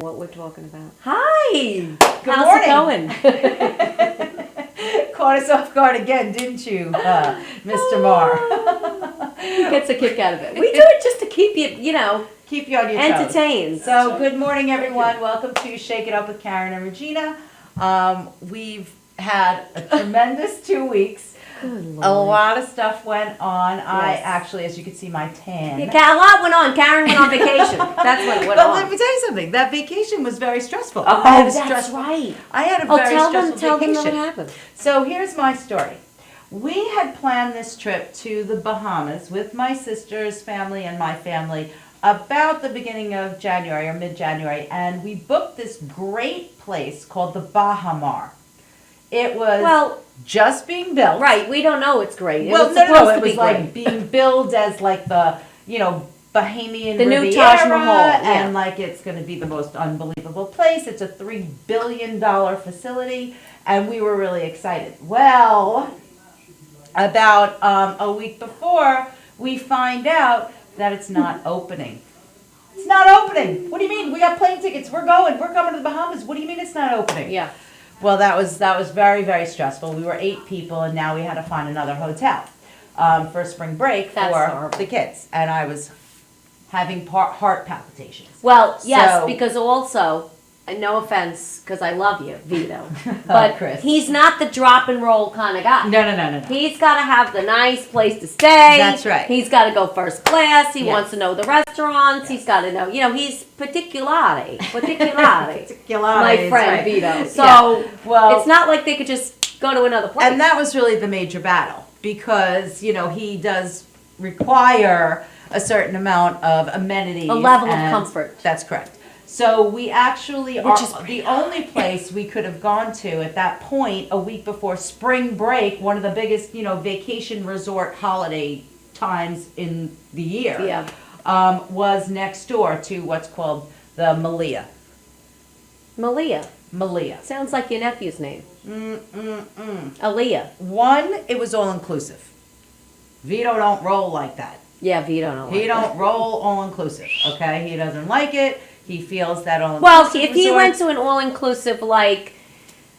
What we're talking about. Hi! Good How's morning. it going? Caught us off guard again, didn't you, Mr. Marr? He gets a kick out of it. We do it just to keep you, Keep you on your toes. entertained. So, good morning, everyone. Welcome to Shake It Up with Karen and Regina. We've had a tremendous 2 weeks. Good A Lord. lot of stuff went on. I Yes. actually, as you can see, my tan. Yeah, a lot went on. Karen went on vacation. That's what went But on. let me tell you something. That vacation was very stressful. Oh, I had a that's stressful- right. I had a Oh, very tell stressful them vacation. what happened. So here's my story. We had planned this trip to the Bahamas with my sister's family and my family about the beginning of January or mid-January, and we booked this great place called the Bahamar. It was just being built. Right, we don't know it's great. It Well, was no, supposed it to was be like great. being billed as like the, Bahamian The new Riviera, Taj Mahal, yeah. and like it's going to be the most unbelievable place. It's a $3 billion facility, and we were really excited. Well, about a week before, we find out that it's not opening. It's not opening. What do you mean? We got plane tickets. We're going. We're coming to the Bahamas. What do you mean it's not opening? Yeah. Well, that was very, very stressful. We were 8 people, and now we had to find another hotel for spring break That's for horrible. the kids. And I was having heart palpitations. Well, yes, So- because also, and no offense, because I love you, Vito, but Chris. he's not the drop and roll kind of guy. No. He's got to have the nice place to stay. That's right. He's got to go first class. He Yes. wants to know the restaurants. He's got to know, he's particulare. My friend right. Vito. So Yeah. Well, it's not like they could just go to another place. and that was really the major battle because, he does require a certain amount of amenities. A level of and- comfort. That's correct. So we actually Which are is pretty the only place we could have gone to at that point a week before spring break, one of the biggest, vacation resort holiday times in the year. Yeah. Was next door to what's called the Malia. Malia. Sounds like your nephew's name. Aaliyah. One, it was all inclusive. Vito don't roll like that. Yeah, Vito. Don't like He don't roll all inclusive. Okay, he doesn't like it. He feels that all. Well, if he went to an all-inclusive, like,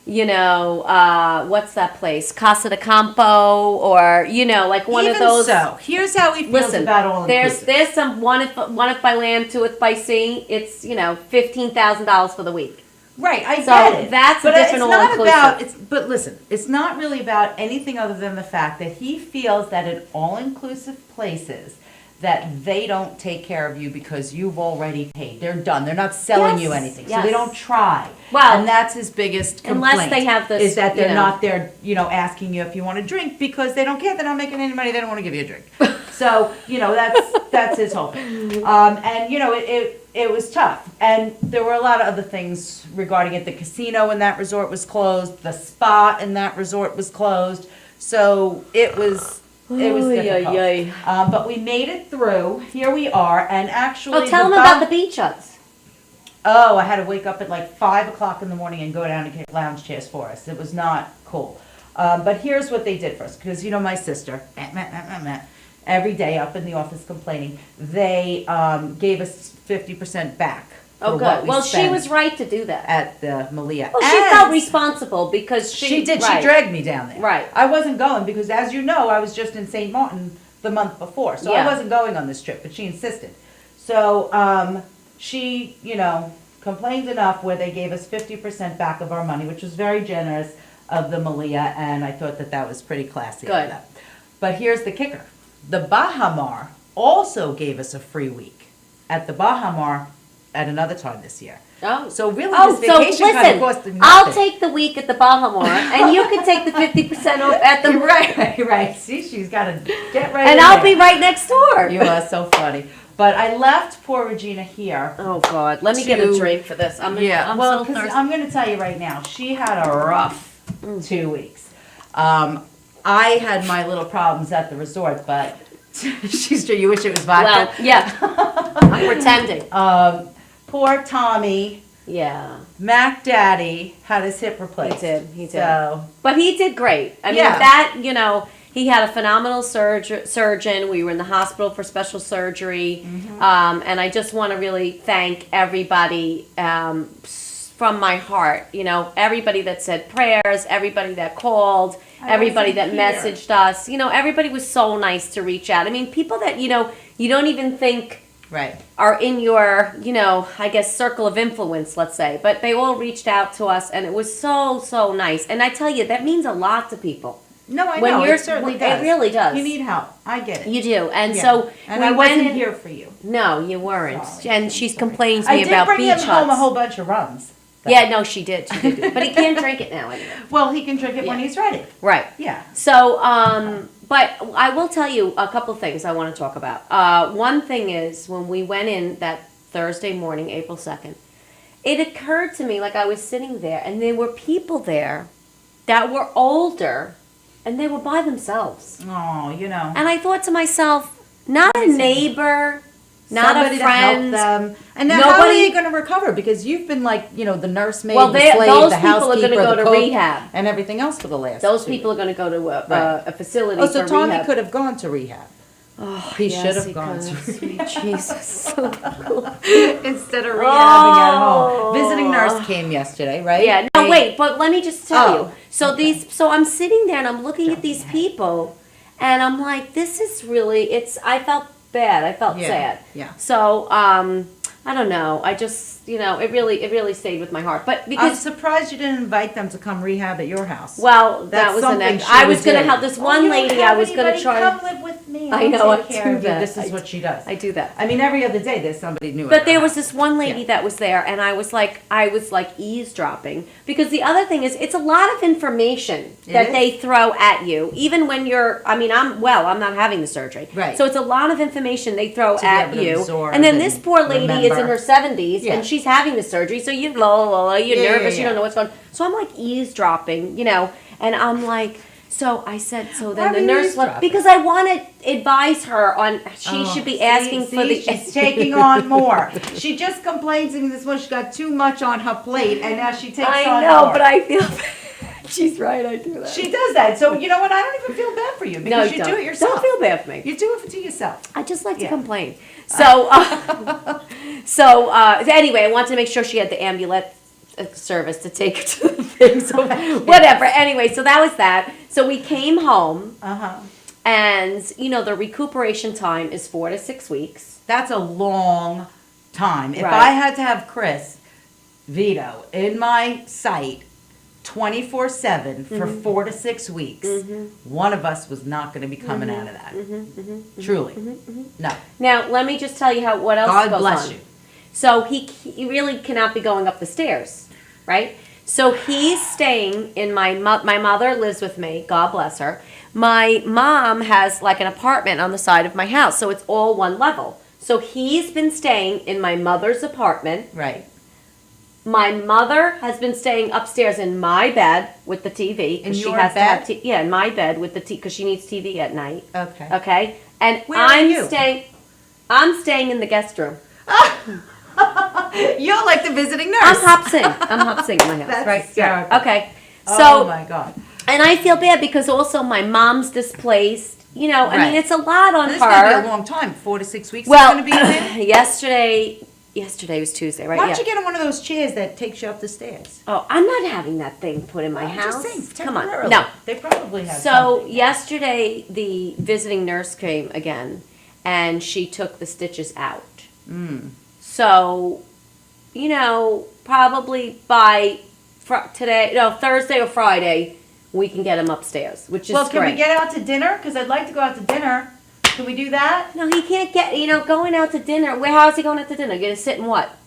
what's that place? Casa de Campo, or, like one Even of those. so, here's how he feels Listen, about all inclusive. there's some one if by land, two if by sea. It's, $15,000 for the week. Right, I So get it. that's a but different it's not all-inclusive. about. But listen, it's not really about anything other than the fact that he feels that in all-inclusive places that they don't take care of you because you've already paid. They're done. They're not selling Yes, you anything, so yes. they don't try. Well, and that's his biggest complaint. unless they have this, is that they're you know. not there, asking you if you want a drink because they don't care. They're not making any money. They don't want to give you a drink. So that's his whole thing. And it was tough. And there were a lot of other things regarding it. The casino in that resort was closed. The spa in that resort was closed. So it was difficult. But we made it through. Here we are. And actually, Tell them about the beach huts. Oh, I had to wake up at like 5 o'clock in the morning and go down and get lounge chairs for us. It was not cool. But here's what they did for us, because my sister, every day up in the office complaining, they gave us 50% back. Oh, for what good. we Well, she spent was right to do that. at the Malia. Well, she And felt responsible because She did. Right. She dragged me down there. Right. I wasn't going because, as you know, I was just in St. Martin the month before, so I Yeah. wasn't going on this trip. But she insisted. So she, complained enough where they gave us 50% back of our money, which was very generous of the Malia, and I thought that was pretty classy. of Good. them. But here's the kicker: the Bahamar also gave us a free week at the Bahamar at another time this year. Oh. So really, Oh, this so vacation kind of listen, cost nothing. I'll take the week at the Bahamar, and you can take the 50% off at the Right. See, she's got to get right. and in I'll there. be right next door. You are so funny. But I left poor Regina here. Oh God, let me get a To- drink for this. I'm well, so 'cause thirsty. I'm going to tell you right now, she had a rough 2 weeks. I had my little problems at the resort, but you wish it was vodka. Well, yeah, I'm pretending. Poor Tommy, Yeah, Mac Daddy, had his hip replaced. He did. So, But he did great. I mean, Yeah. that he had a phenomenal surgeon. We were in the hospital for special surgery. And I just want to really thank everybody from my heart. You know, everybody that said prayers, everybody that called, everybody that messaged us. You know, everybody was so nice to reach out. I mean, people that, you know, you don't even think are in your, you know, I guess circle of influence, let's say. But they all reached out to us, and it was so, so nice. And I tell you, that means a lot to people. No, I know. It certainly does. It really does. You need help. I get it. You do. And so and I wasn't here for you. No, you weren't. Sorry. And she's complaining to me about beach huts. I did bring him home a whole bunch of rums. Yeah, no, she did. She did. But he can't drink it now anyway. Well, he can drink it when he's ready. Right. Yeah. So, but I will tell you a couple things I want to talk about. One thing is, when we went in that Thursday morning, April 2nd, it occurred to me, like I was sitting there, and there were people there that were older, and they were by themselves. Oh, you know. And I thought to myself, not a neighbor, not somebody a friend. to help them. And now how are you going to recover? Because you've been like, you know, the nursemaid, the slave, those the people are housekeeper, going to go the to cook, rehab. and everything else for the last Those 2 people are going to go to a facility for rehab. Oh, so Tommy rehab. could have gone to rehab. Oh, he yes, should have gone to Sweet Jesus. instead of rehabbing at home. Visiting nurse came yesterday, right? Yeah. No, wait. But let me just tell you. So So I'm sitting there and I'm looking at these people, and I'm like, this is really. I felt bad. I felt sad. Yeah. So I don't know. I just, you know, it really stayed with my heart. But I'm because surprised you didn't invite them to come rehab at your house. well, that That's was the something next. she I was would going to do. have this one lady. I was going to try. Come live with me. I know, I I'll take care do of you. that. This is what she does. I do that. I mean, every other day there's somebody new. But there was this one lady that was there, and I was like eavesdropping, because the other thing is, it's a lot of information that they throw at you, even when you're. I mean, I'm not having the surgery, right? So it's a lot of information they throw at you, absorb and then this poor lady is in remember. her 70s, and she's having the surgery, so you're nervous, you don't know what's going on. So I'm like eavesdropping, you know, and I'm like. So I said, so then the nurse left, because I want to advise her on, she should be asking for the. She's taking on more. She just complains to me this one, she got too much on her plate, and now she takes on more. I know, but I feel she's right, I do that. She does that. So, you know what, I don't even feel bad for you, because you do it yourself. Don't feel bad for me. You do it to yourself. I just like to complain. So, anyway, I wanted to make sure she had the ambulance service to take her to the thing, so whatever. Anyway, so that was that. So we came home, and, you know, the recuperation time is 4 to 6 weeks. That's a long time. If I had to have Chris Vito in my sight 24/7 for 4 to 6 weeks, one of us was not going to be coming out of that. Truly. No. Now, let me just tell you what else God goes on. bless you. So he really cannot be going up the stairs, right? So he's staying in my mother lives with me, God bless her. My mom has like an apartment on the side of my house, so it's all one level. So he's been staying in my mother's apartment. Right. My mother has been staying upstairs in my bed with the TV. In she your has bed? To have in my bed with the TV, because she needs TV at night. Okay. Okay? And Where are you? I'm staying in the guest room. You're like the visiting nurse. I'm hopsing in my house. That's right? hysterical. Yeah. Okay. So, oh my God. And I feel bad because also my mom's displaced. You know, I mean, it's a lot on her. It's going to be a long time. 4 to 6 weeks. Well, It's going to be in there? yesterday was Tuesday, right? Why don't you get on one of those chairs that takes you up the stairs? Oh, I'm not having that thing put in my house. Just saying, Come on, temporarily. no. They probably have So something. yesterday, the visiting nurse came again, and she took the stitches out. So, you know, probably by Thursday or Friday, we can get him upstairs, which is Well, can great. we get out to dinner? Because I'd like to go out to dinner. Can we do that? No, he can't get, going out to dinner. How's he going out to dinner? Going to sit in what?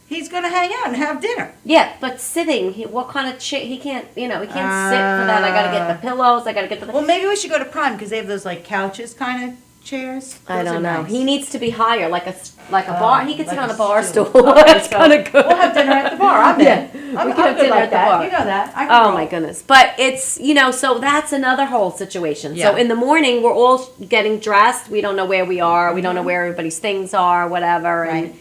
He's going to hang out and have dinner. Yeah, but sitting, what kind of chair? He can't, he can't sit for that. I got to get the pillows. I got to get the... Well, maybe we should go to Prime because they have those, like, couches kind of chairs. I Those don't are know. nice. He needs to be higher, like a bar. He could sit like on a a bar stool. stool. That's kind of good. We'll have dinner at the bar. I'm in. I'm we can have good dinner like at the that. bar. You know that. I can Oh roll. my goodness. But it's, so that's another whole situation. Yeah. So in the morning, we're all getting dressed. We don't know where we are. We don't know where everybody's things are, whatever. Right. And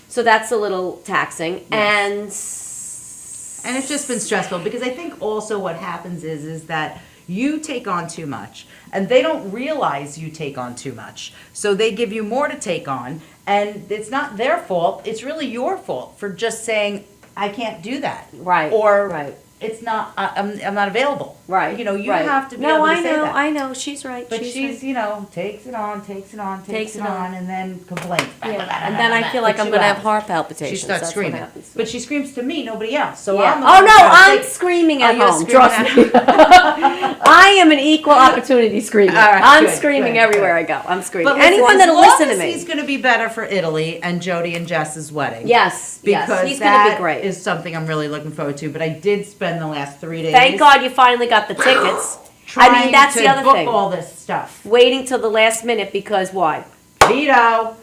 so that's a little taxing. And it's just been stressful because I think also what happens is that, You take on too much, and they don't realize you take on too much. So they give you more to take on, and it's not their fault. It's really your fault for just saying, I can't do that. Right. Or right. it's not, I'm not available. Right. You know, you right. have to be able to say that. I know, she's right. But she's she's, you know, takes it on, and then complains. Yeah. And then I feel like For I'm 2 going to have hours. heart palpitations. She starts That's screaming. What happens. But she screams to me, nobody else. So Yeah. I'm the Oh one no, trying to I'm say- screaming at you're home. screaming Trust me. I am an equal opportunity screamer. All right, I'm good, screaming good, everywhere good. I go. I'm screaming. But listen, Anyone as that'll long listen to as me. he's going to be better for Italy and Jody and Jess's wedding. Yes, Because he's going to be that great. is something I'm really looking forward to. But I did spend the last 3 days. Thank God you finally got the tickets. I mean, that's trying the to other book thing. all this stuff. Waiting till the last minute because why? Veto.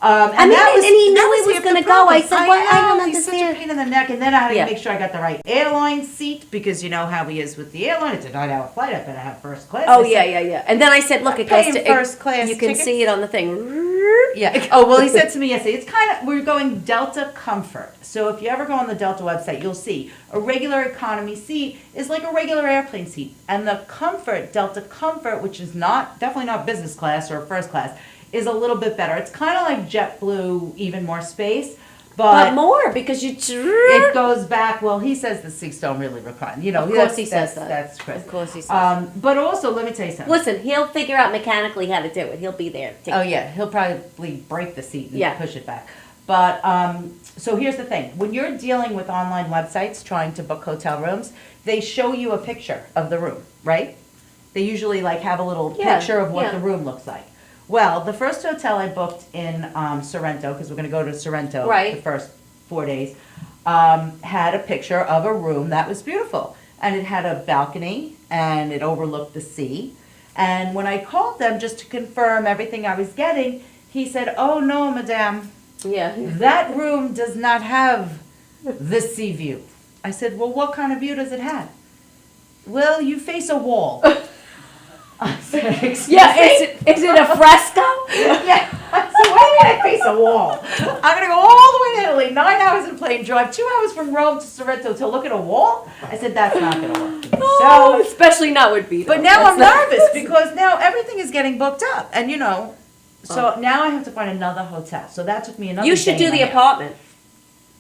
I mean, and he knew he was half going the to go. I problem. said, "What? I don't He's such a understand." pain in the neck. And then I had to Yeah. make sure I got the right airline seat because you know how he is with the airline. It's a 9-hour flight. I better have first class. Oh I yeah, said, yeah. And then I said, "Look, it goes paying to first class You can tickets? see it on the thing." Yeah. Oh, well, he said to me yesterday, it's kind of, we're going Delta Comfort. So if you ever go on the Delta website, you'll see a regular economy seat is like a regular airplane seat. And the Comfort, Delta Comfort, which is definitely not business class or first class, is a little bit better. It's kind of like JetBlue, even more space. But more because you. It goes back. Well, he says the seats don't really recline. You know, Of course he says that. That's Chris. Of course he says. But also, let me tell you something. Listen, he'll figure out mechanically how to do it. He'll be there. Oh yeah, he'll probably break the seat and Yeah. push it back. But so here's the thing: when you're dealing with online websites trying to book hotel rooms, they show you a picture of the room, right? They usually like have a little Yeah, picture of what yeah. the room looks like. Well, the first hotel I booked in Sorrento, because we're going to go to Sorrento Right. the first 4 days, had a picture of a room that was beautiful. And it had a balcony, and it overlooked the sea. And when I called them just to confirm everything I was getting, he said, "Oh, no, madame, Yeah. that room does not have the sea view." I said, "Well, what kind of view does it have?" "Well, you face a wall." I said, "Excuse Yeah. me?" Is it a fresco? Yeah. I said, "What do you mean I face a wall? I'm going to go all the way to Italy, 9 hours in plane drive, 2 hours from Rome to Sorrento to look at a wall?" I said, "That's not going to work." Oh, especially not with Vito. But now That's I'm not- nervous because now everything is getting booked up. And, you know, so now I have to find another hotel. So that took me another You should day do and a the half. apartment.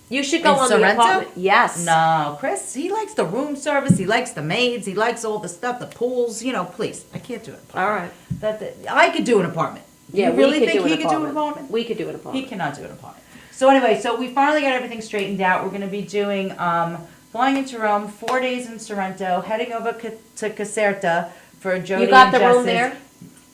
You should go In on Sorrento? the apartment. Yes. No, Chris, he likes the room service. He likes the maids. He likes all the stuff, the pools. You know, please. I can't do it. All right. I could do an apartment. Yeah, you really we could think do he an could do an apartment. apartment? We could do an He apartment. cannot do an apartment. So anyway, so we finally got everything straightened out. We're going to be doing flying into Rome, 4 days in Sorrento, heading over to Caserta for Jody You got and the room Jess's, there?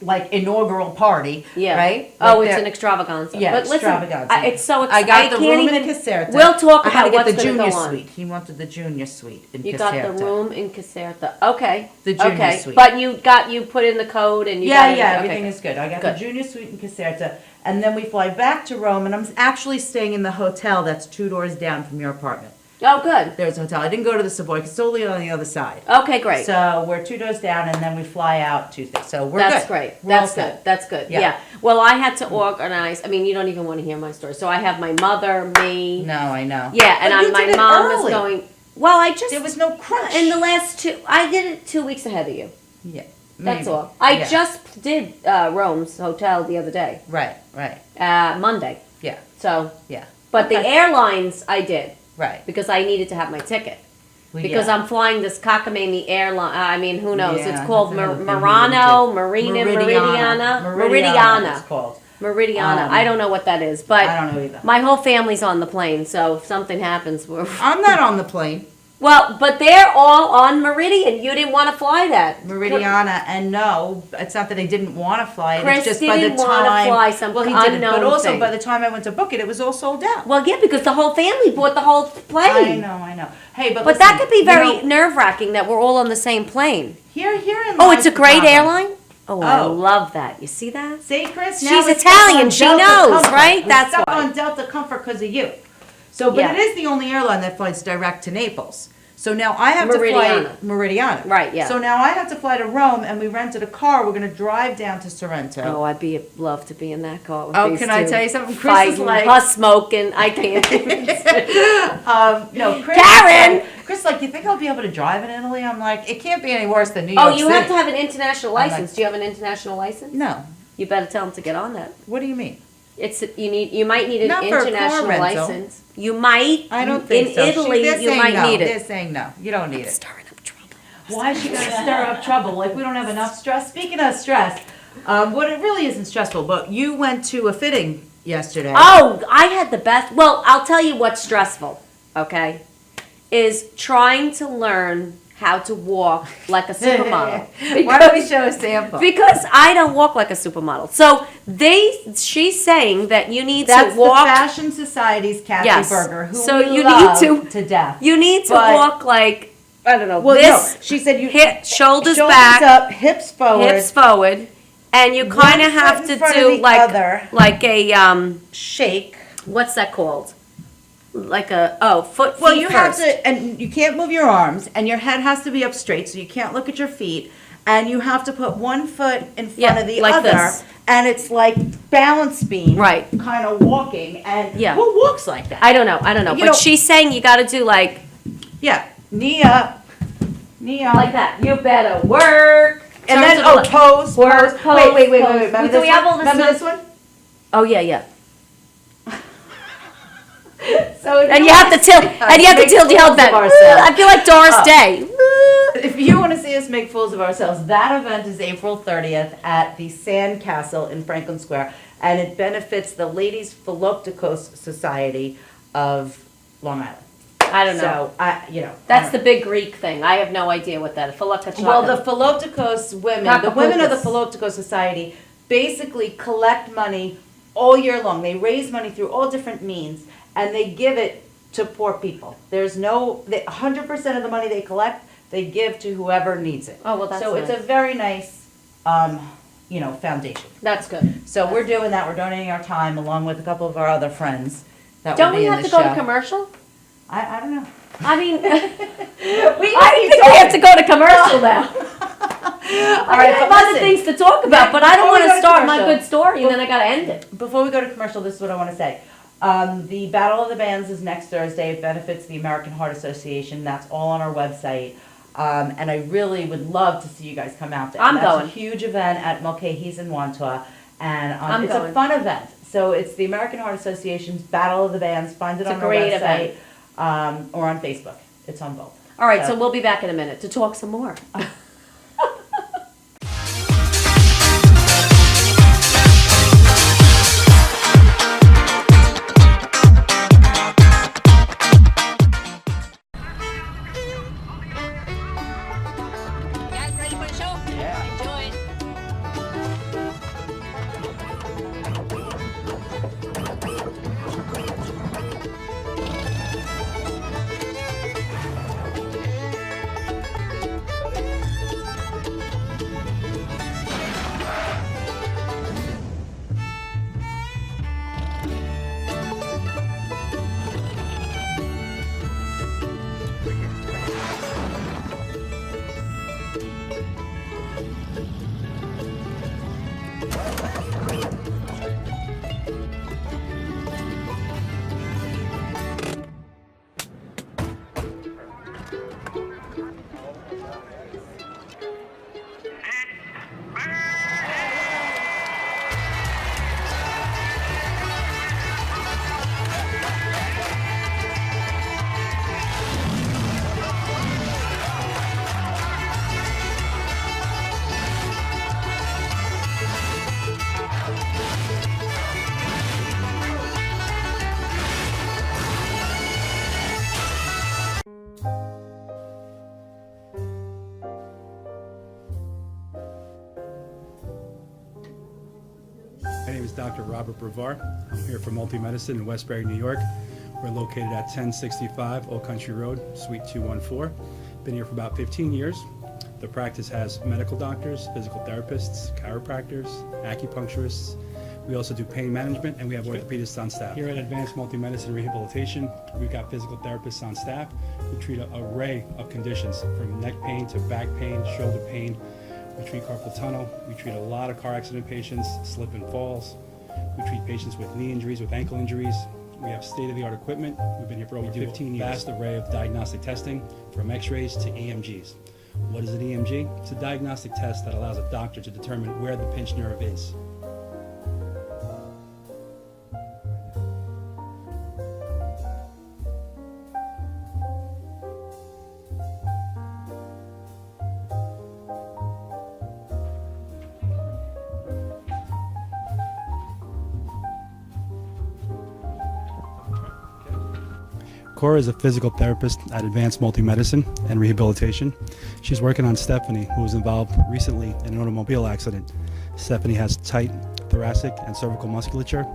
like inaugural party. Yeah. Right. Oh, Like it's they're- an extravaganza. Yeah, but listen, extravaganza. it's so I exciting. got the can't room even, in Caserta. We'll talk I had about to get what's the going to junior go on. suite. He wanted the junior suite in You Caserta. got the room in Caserta. Okay. The junior okay. suite. But you put in the code and you got Yeah, okay, everything good. is good. I got Good. the junior suite in Caserta, and then we fly back to Rome, and I'm actually staying in the hotel that's 2 doors down from your apartment. Oh, good. There's a hotel. I didn't go to the Savoy, it's solely on the other side. Okay, great. So we're 2 doors down, and then we fly out Tuesday. So we're That's good. great. We're all That's set. good. That's good. Yeah. Yeah. Well, I had to organize. I mean, you don't even want to hear my story. So I have my mother, me. No, I know. Yeah, and But you my did it mom early. is going. Well, I just There was no crunch. in the last two. I did it 2 weeks ahead of you. Yeah. That's maybe. all. I Yeah. just did Rome's hotel the other day, Right, right. Monday. Yeah, So, yeah. but the Okay. airlines I did Right. because I needed to have my ticket. Well, Because yeah. I'm flying this cockamamie airline. I mean, who knows? Yeah, it's called that's another thing we Murano, would do. Meridiana. Meridiana. It's called. Meridiana. Um, I don't know what that is, but I don't know either. my whole family's on the plane, so if something happens, we're I'm not on the plane. well. But they're all on Meridian. You didn't want to fly that, Meridiana, and no, it's not that I didn't want to fly it. Chris it's just by the didn't wanna time. fly some well, he didn't, but unknown also thing. by the time I went to book it, it was all sold out. Well, yeah, because the whole family bought the whole plane. I know. Hey, but But listen, that could be you very know, nerve wracking that we're all on the same plane. here in. Oh, it's a great Chicago. airline. Oh, I Oh. love that. You see that? See, Chris, now She's we're stuck Italian. on She Delta knows, Comfort. right? We're That's stuck why. on Delta Comfort because of you. So, but Yeah. it is the only airline that flies direct to Naples. So now I have to fly Meridiana. Right, yeah. So now I have to fly to Rome, and we rented a car. We're going to drive down to Sorrento. Oh, love to be in that car with Oh, these can I two. tell you something? Chris Fighting, is like, us smoking. I can't. no, Chris. Karen! Chris, like, you think I'll be able to drive in Italy? I'm like, it can't be any worse than New York Oh, you City. have to have an international I'm like- license. Do you have an international license? No. You better tell them to get on that. What do you mean? You might need an Not for a car international rental. license. You might. I don't think in so. Italy, They're you saying might no. need it. They're saying no. You don't need it. Stirring up trouble. Why is she going to stir up trouble? Like, we don't have enough stress? Speaking of stress, what it really isn't stressful, but you went to a fitting yesterday. Oh, I had the best. Well, I'll tell you what's stressful, okay? Is trying to learn how to walk like a supermodel. Why don't we show a sample? Because I don't walk like a supermodel. So she's saying that you need That's to walk. the Fashion Society's Kathy Yes. Berger, who So we you love need to death. You need to But- walk like, I don't know, Well, this, no, she said you shoulders back, up, hips forward, hips forward, and you One kind of foot have in to front of do the like other. like a shake. what's that called? Like a foot. Well, feet you first. have to, and you can't move your arms, and your head has to be up straight, so you can't look at your feet, and you have to put one foot in front of the like other, this. and it's like balance beam, Right. Kind of walking, and Yeah. who walks like that? I don't know, You but know- she's saying you got to do like Yeah, knee up, like that. You better work. and Turn then to the left. pose, Work, pose, Wait. pose. Remember Do this we have one? all this Remember stuff? this one? Oh yeah. So if And you have to tilt. And you have to make tilt your fools head of back. ourselves. I feel like Doris Oh. Day. If you want to see us make fools of ourselves, that event is April 30th at the Sand Castle in Franklin Square, and it benefits the Ladies Philoptochos Society of Long Island. I don't know. So, That's the big Greek thing. I have no idea what that is. Well, the Philoptochos women, the women of the Acapulcos. Philoptochos Society basically collect money all year long. They raise money through all different means, and they give it to poor people. There's 100% of the money they collect, they give to whoever needs it. Oh, well, that's So it's nice. a very nice, foundation. That's good. So we're doing that. We're donating our time along with a couple of our other friends that Don't will we be in have the to go show. to commercial? I don't know. I mean, I keep think we have to go to commercial now. All right, I have but other listen. things to talk about, but I don't Before we want go to to start my commercial- good story and then I got to end it. Before we go to commercial, this is what I want to say. The Battle of the Bands is next Thursday. It benefits the American Heart Association. That's all on our website. And I really would love to see you guys come out there. I'm That's going. a huge event at Mulcahy's in Wantua. And I'm it's going. a fun event. So it's the American Heart Association's Battle of the Bands. Find it It's on a our great website or on Facebook. It's on both. All right, so we'll be back in a minute to talk some more. Guys, ready for the show? Yeah. Enjoy it. My name is Dr. Robert Brevard. I'm here for Multi-Medicine in Westbury, New York. We're located at 1065 Old Country Road, Suite 214. Been here for about 15 years. The practice has medical doctors, physical therapists, chiropractors, acupuncturists. We also do pain management, and we have orthopedists on staff. Here at Advanced Multi-Medicine Rehabilitation, we've got physical therapists on staff who treat an array of conditions, from neck pain to back pain, shoulder pain. We treat carpal tunnel. We treat a lot of car accident patients, slip and falls. We treat patients with knee injuries, with ankle injuries. We have state-of-the-art equipment. We've been here for over 15 years. Vast array of diagnostic testing, from x-rays to EMGs. What is an EMG? It's a diagnostic test that allows a doctor to determine where the pinched nerve is. Cora is a physical therapist at Advanced Multi-Medicine and Rehabilitation. She's working on Stephanie, who was involved recently in an automobile accident. Stephanie has tight thoracic and cervical musculature,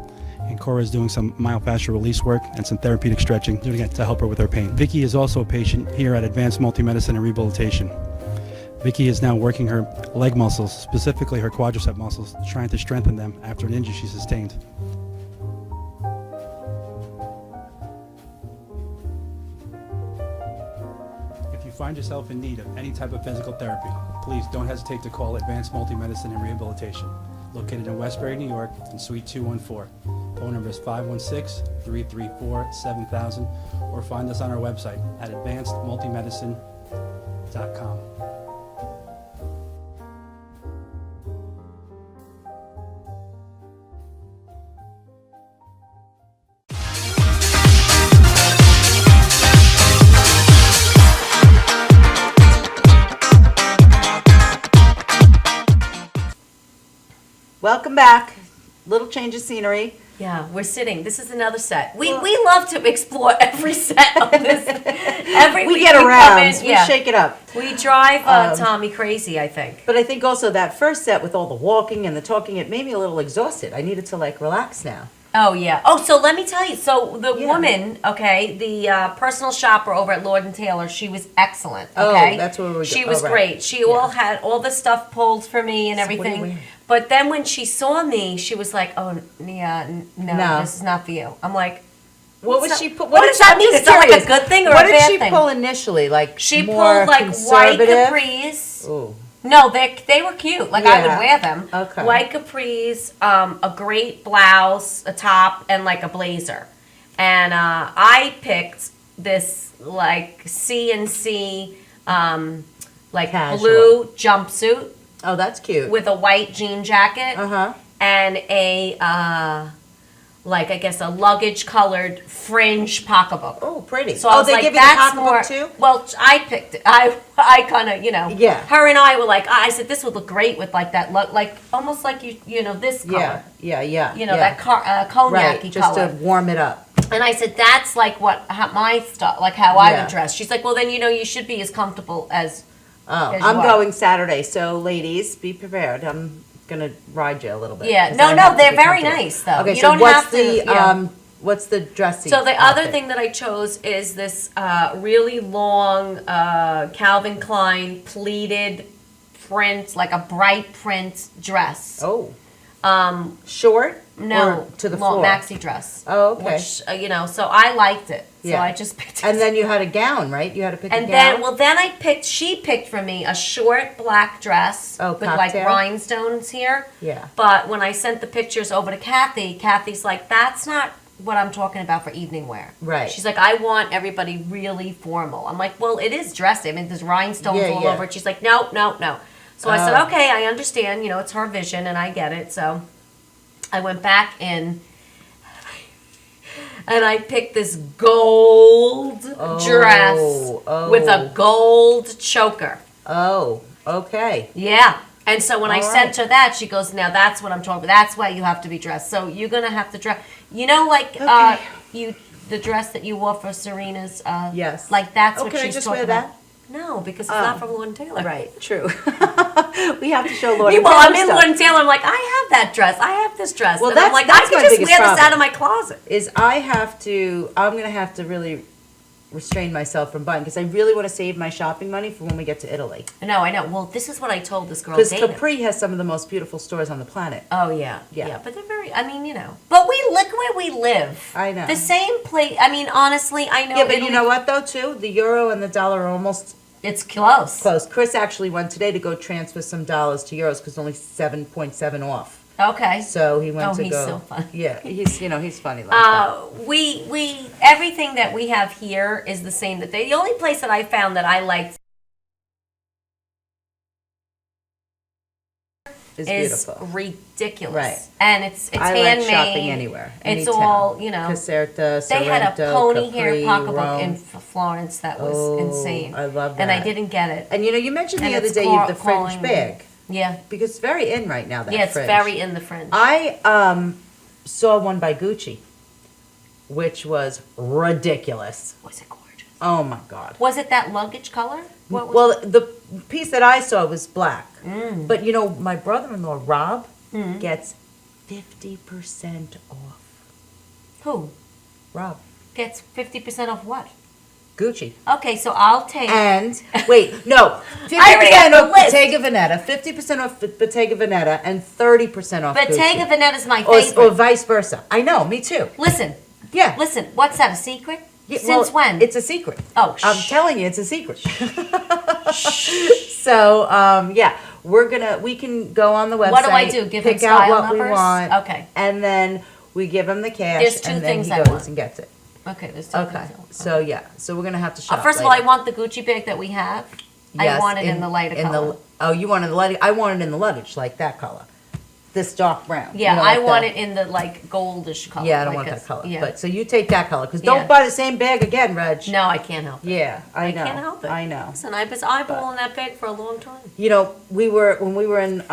and Cora is doing some myofascial release work and some therapeutic stretching, doing it to help her with her pain. Vicky is also a patient here at Advanced Multi-Medicine and Rehabilitation. Vicky is now working her leg muscles, specifically her quadricep muscles, trying to strengthen them after an injury she sustained. If you find yourself in need of any type of physical therapy, please don't hesitate to call Advanced Multi-Medicine and Rehabilitation, located in Westbury, New York, in Suite 214. Phone number is 516-334-7000, or find us on our website at advancedmultimedicine.com. Welcome back. Little change of scenery. Yeah, we're sitting. This is another set. We love to explore every set of this. Every We week get come around. in, We shake it up. We drive Tommy crazy, I think. But I think also that first set with all the walking and the talking, it made me a little exhausted. I needed to like relax now. Oh, yeah. Oh, so let me tell you. So the Yeah. woman, okay, the personal shopper over at Lord & Taylor, she was excellent, Oh, okay? that's where we go. She was Oh, right. great. She all had all the stuff pulled for me and So what are you everything. wearing? But then when she saw me, she was like, oh, yeah, no, No. this is not for you. I'm like, What was What's she? that- What what did does that I'm mean? just Is that like a curious. good thing or what a did bad she thing? pull initially? Like she more pulled like white conservative? capris. Ooh. No, they were cute. Like I Yeah. would wear them. Okay. White capris, a great blouse, a top, and like a blazer. And I picked this like CNC like Casual. blue jumpsuit Oh, that's cute. with a white jean jacket Uh-huh. and a like I guess a luggage colored fringe pocketbook. Oh, pretty. So I was they like, give you that's the pocketbook more. too? Well, I picked it. I kind of, Yeah. Her and I were like, I said this would look great with like that look, like almost like you know this color. Yeah. You know yeah. that cognac-y Right, just color. to warm it up. And I said that's like my stuff, like how I Yeah. would dress. She's like, well then you should be as comfortable as. Oh, As I'm you are. going Saturday, so ladies, be prepared. I'm gonna ride you a little bit. Yeah, 'cause no, I no, have to they're be very comfortable. nice, though. Okay, You so don't what's have to- the yeah. what's the dressing? So the other outfit? thing that I chose is this really long Calvin Klein pleated print, like a bright print dress. Oh. Short? No, Or to the long floor? maxi dress. Oh, okay. Which so I liked it. So Yeah. I just picked it. And then you had a gown, right? You had to pick a And gown. then she picked for me a short black dress Oh, with like cocktail? rhinestones here. Yeah. But when I sent the pictures over to Kathy, Kathy's like, that's not what I'm talking about for evening wear. Right. She's like, I want everybody really formal. I'm like, well, it is dressy. I mean, there's rhinestones Yeah, all yeah. over it. She's like, no. So I said, Oh. okay, I understand. It's her vision and I get it. So I went back in and I picked this gold dress with a gold choker. Oh, okay. Yeah. And so when I All sent right. her that, she goes, now that's what I'm talking about. That's why you have to be dressed. So you're going to have to dress. Like Okay. the dress that you wore for Serena's. Yes. Like that's Oh, what can I she's just talking wear about. No, because it's not from Lord & Taylor. Right, true. We have to show Lord. Meanwhile, and I'm in Taylor Lord & Taylor. I'm like, I have that dress. I have this dress. Well, and I'm that's- like, that's I could my just biggest wear this problem. out of my closet. I'm going to have to really restrain myself from buying because I really want to save my shopping money for when we get to Italy. No, I know. Well, this is what I told this girl, Because Dana. Capri has some of the most beautiful stores on the planet. Oh, yeah. Yeah. Yeah, but they're very, I mean, you know. But we look where we live. I know. The same place, I mean, honestly, I know. Yeah, but you Italy- know what though, too? The euro and the dollar are almost It's close. close. Chris actually went today to go transfer some dollars to euros because only 7.7 off. Okay. So he went Oh, to he's go. so funny. Yeah, he's funny like that. We everything that we have here is the same that they. The only place that I found that I liked It's is beautiful. ridiculous, Right. And it's I handmade. like shopping anywhere. It's any all town. you know. Caserta, They had a Sorrento, pony Capri, hair pocketbook in Rome. Florence that was Oh, insane. I love And I that. didn't get it. And you mentioned the And other it's day you have the fringe calling- bag Yeah, because it's very in right now. That yeah, it's fringe. very in the fringe. I saw one by Gucci, which was ridiculous. Was it gorgeous? Oh my god. Was it that luggage color? What was Well, the piece that I saw was black. Mm. But my brother-in-law Rob gets 50% off. Who Rob, gets 50% off what? Gucci. Okay, so I'll take. And wait, no, I already have 50% the off list. Bottega Veneta, 50% off Bottega Veneta, and 30% off Bottega Gucci. Veneta's my Or favorite. vice versa. I know, me too. Listen, Yeah. listen. What's that? A secret? Yeah, Since well, when? It's a secret. Oh, I'm shh. telling you, it's a secret. So, yeah, we can go on the website. What do I do? Give him pick out style what numbers? we want. Okay. And then we give him the cash. There's two and then things he I goes want. and gets it. Okay, there's two Okay. things I want. So, yeah. So we're going to have to shop First of all, I later. want the Gucci bag that we have. I Yes, want it in the lighter color. Oh, you wanted the lighter? I want it in the luggage, like that color. This dark brown. Yeah, You know, I like want the- it in the like goldish color. Yeah, I don't like want a- that color. Yeah. But so you take that color because Yeah. don't buy the same bag again, Reg. No, I can't help it. Yeah, I know. Can't help it. I know. Listen, I was eyeballing that bag for a long time. When we were in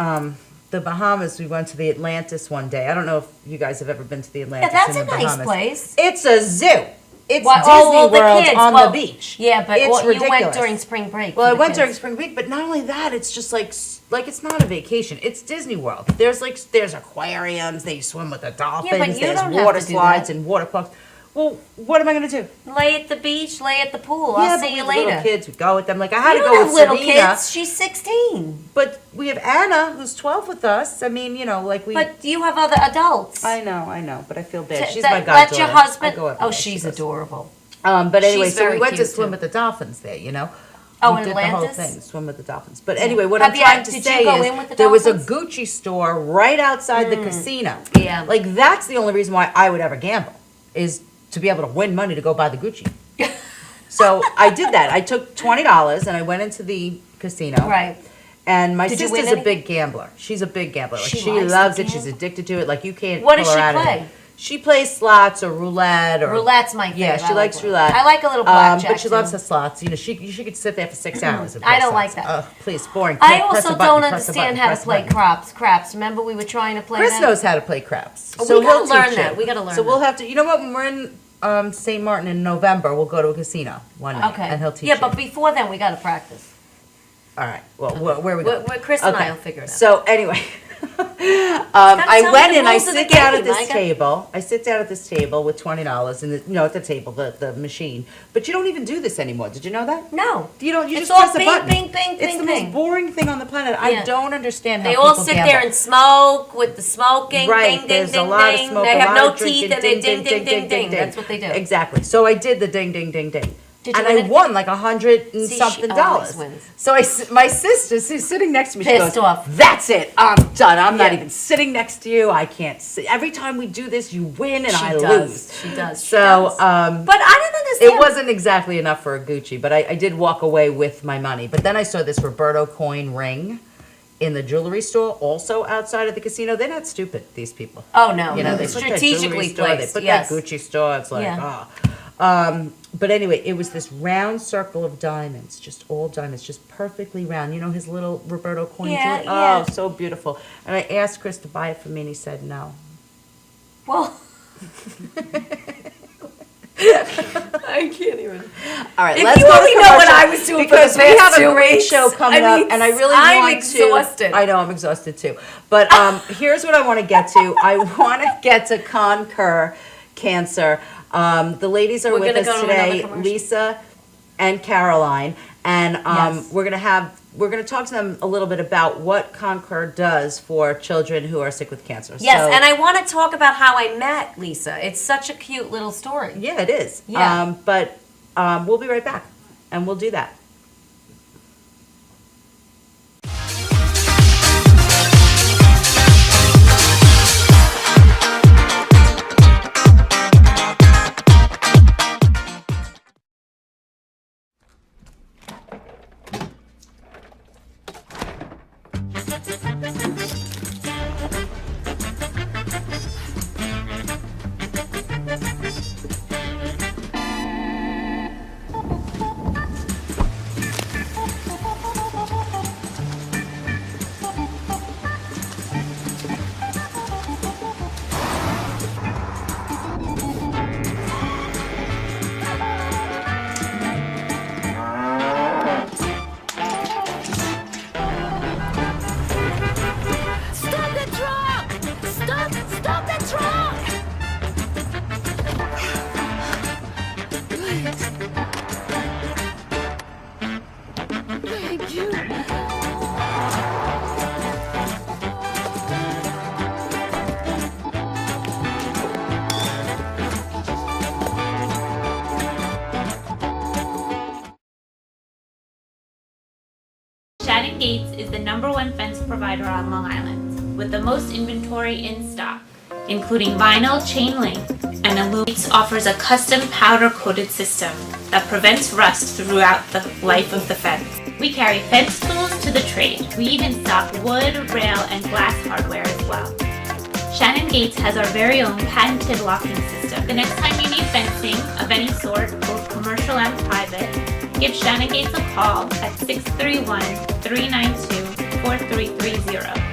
the Bahamas, we went to the Atlantis one day. I don't know if you guys have ever been to the Yeah, Atlantis that's in a the nice Bahamas. place. It's a zoo. It's Well, Disney all the World kids, on well, the beach. Yeah, but It's you went ridiculous. during spring break. Well, for I the went kids. during spring break, but not only that, it's just like it's not a vacation. It's Disney World. There's aquariums. They swim with the dolphins. Yeah, but you There's don't have water to do slides that. and water parks. Well, what am I going to do? Lay at the beach, lay at the pool. Yeah, I'll but see we you have later. little kids. We go with them. Like I had You to don't go have with little Serena. kids. She's 16. But we have Anna, who's 12 with us. I mean, like we. But you have other adults. I know, but I feel bad. She's That- my goddaughter. Let your husband. I go everywhere. Oh, she's She goes. adorable. But anyway, She's so we very went to cute, swim too. with the dolphins there. Oh, we in did the whole Atlantis? thing, swim with the dolphins. But anyway, what Have I'm you- trying to did you say go is in with the there was a dolphins? Gucci store right outside the casino. Yeah. Like that's the only reason why I would ever gamble is to be able to win money to go buy the Gucci. So I did that. I took $20 and I went into the casino. Right. And my Did you sister's win a big gambler. She's a big gambler. Like She she likes to loves it. She's gamble? addicted to it. Like you can't What pull does her she out of play? it. She plays slots or roulette or Roulette's my favorite. Yeah, she I likes like roulette. I like a little blackjack. but she loves too. her slots. She could sit there for 6 hours. and I play don't like slots. that. Please, boring. I Press a also button, don't press a understand button, how to press a play button. craps. Remember we were trying to play Chris that? knows how to play craps. We So gotta he'll learn teach that. you. We gotta learn So we'll that. have to. You know what? When we're in St. Martin in November, we'll go to a casino one night, Okay. and he'll teach Yeah, you. but before then we got to practice. All right. Well, where are we going? Chris and I will figure it out. So anyway, tell I me went the and I rules of the sit down at game. this table. I sit down at this table with $20, and at the table, the machine. But you don't even do this anymore. Did you know that? No. You don't. You It's just all press a bing, button. bing, bing, It's bing, the bing. most boring thing on the planet. Yeah. I don't understand how They all people sit gamble. there and smoke with the smoking. Right, Ding, there's ding, a ding, lot of ding. smoke, They a have lot no of drinking, teeth and they ding, ding, ding, ding. That's what they do. Exactly. So I did the ding, ding, ding, ding. Did you And win I anything? won like $100 and See, she something always dollars. wins. So my sister, who's sitting next to me, she Pissed goes, off. "That's it. I'm done. I'm not Yeah. even sitting next to you. I can't sit. Every time we do this, you win and I lose." She does. She So, does. But I didn't understand. it wasn't exactly enough for a Gucci, but I did walk away with my money. But then I saw this Roberto coin ring in the jewelry store, also outside of the casino. They're not stupid, these people. Oh no, You know, no. they put that Strategically jewelry store, placed. they put Yes. that Gucci store. It's like, Yeah. But anyway, it was this round circle of diamonds, just all diamonds, just perfectly round. You know his little Roberto coin Yeah, jewelry? yeah. Oh, so beautiful. And I asked Chris to buy it for me, and he said no. Well. I can't even. All right, If let's you go to only know what commercial, I was doing for because the we past have a 2 great weeks. show coming I mean, up, and I really I'm want exhausted. to. I know I'm exhausted too, but here's what I want to get to. I want to get to conquer cancer. The ladies are We're with gonna us go to another today, commercial. Lisa and Caroline, and Yes. we're gonna talk to them a little bit about what Concord does for children who are sick with cancer. Yes, So- and I want to talk about how I met Lisa. It's such a cute little story. yeah, it is. Yeah. But we'll be right back, and we'll do that. Stop the truck! Stop the truck! Thank you. Shannon Gates is the #1 fence provider on Long Island, with the most inventory in stock, including vinyl, chain link, and aluminum. Gates offers a custom powder-coated system that prevents rust throughout the life of the fence. We carry fence tools to the trade. We even stock wood, rail, and glass hardware as well. Shannon Gates has our very own patented locking system. The next time you need fencing of any sort, both commercial and private, give Shannon Gates a call at 631-392-4330.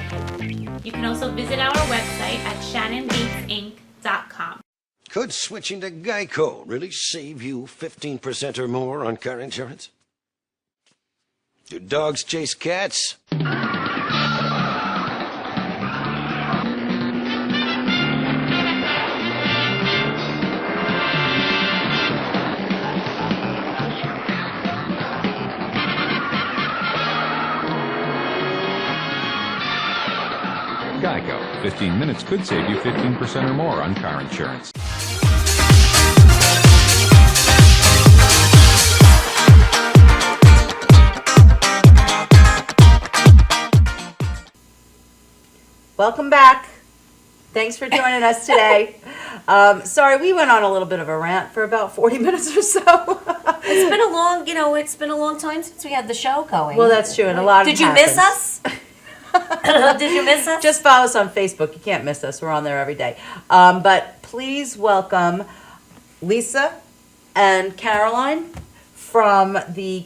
You can also visit our website at shannongatesinc.com. Could switching to Geico really save you 15% or more on car insurance? Do dogs chase cats? Geico. 15 minutes could save you 15% or more on car insurance. Welcome back. Thanks for joining us today. Sorry, we went on a little bit of a rant for about 40 minutes or so. It's been a long, it's been a long time since we had the show going. Well, that's true, and a lot Did you miss us? Did you miss us? Just follow us on Facebook. You can't miss us. We're on there every day. But please welcome Lisa and Caroline from the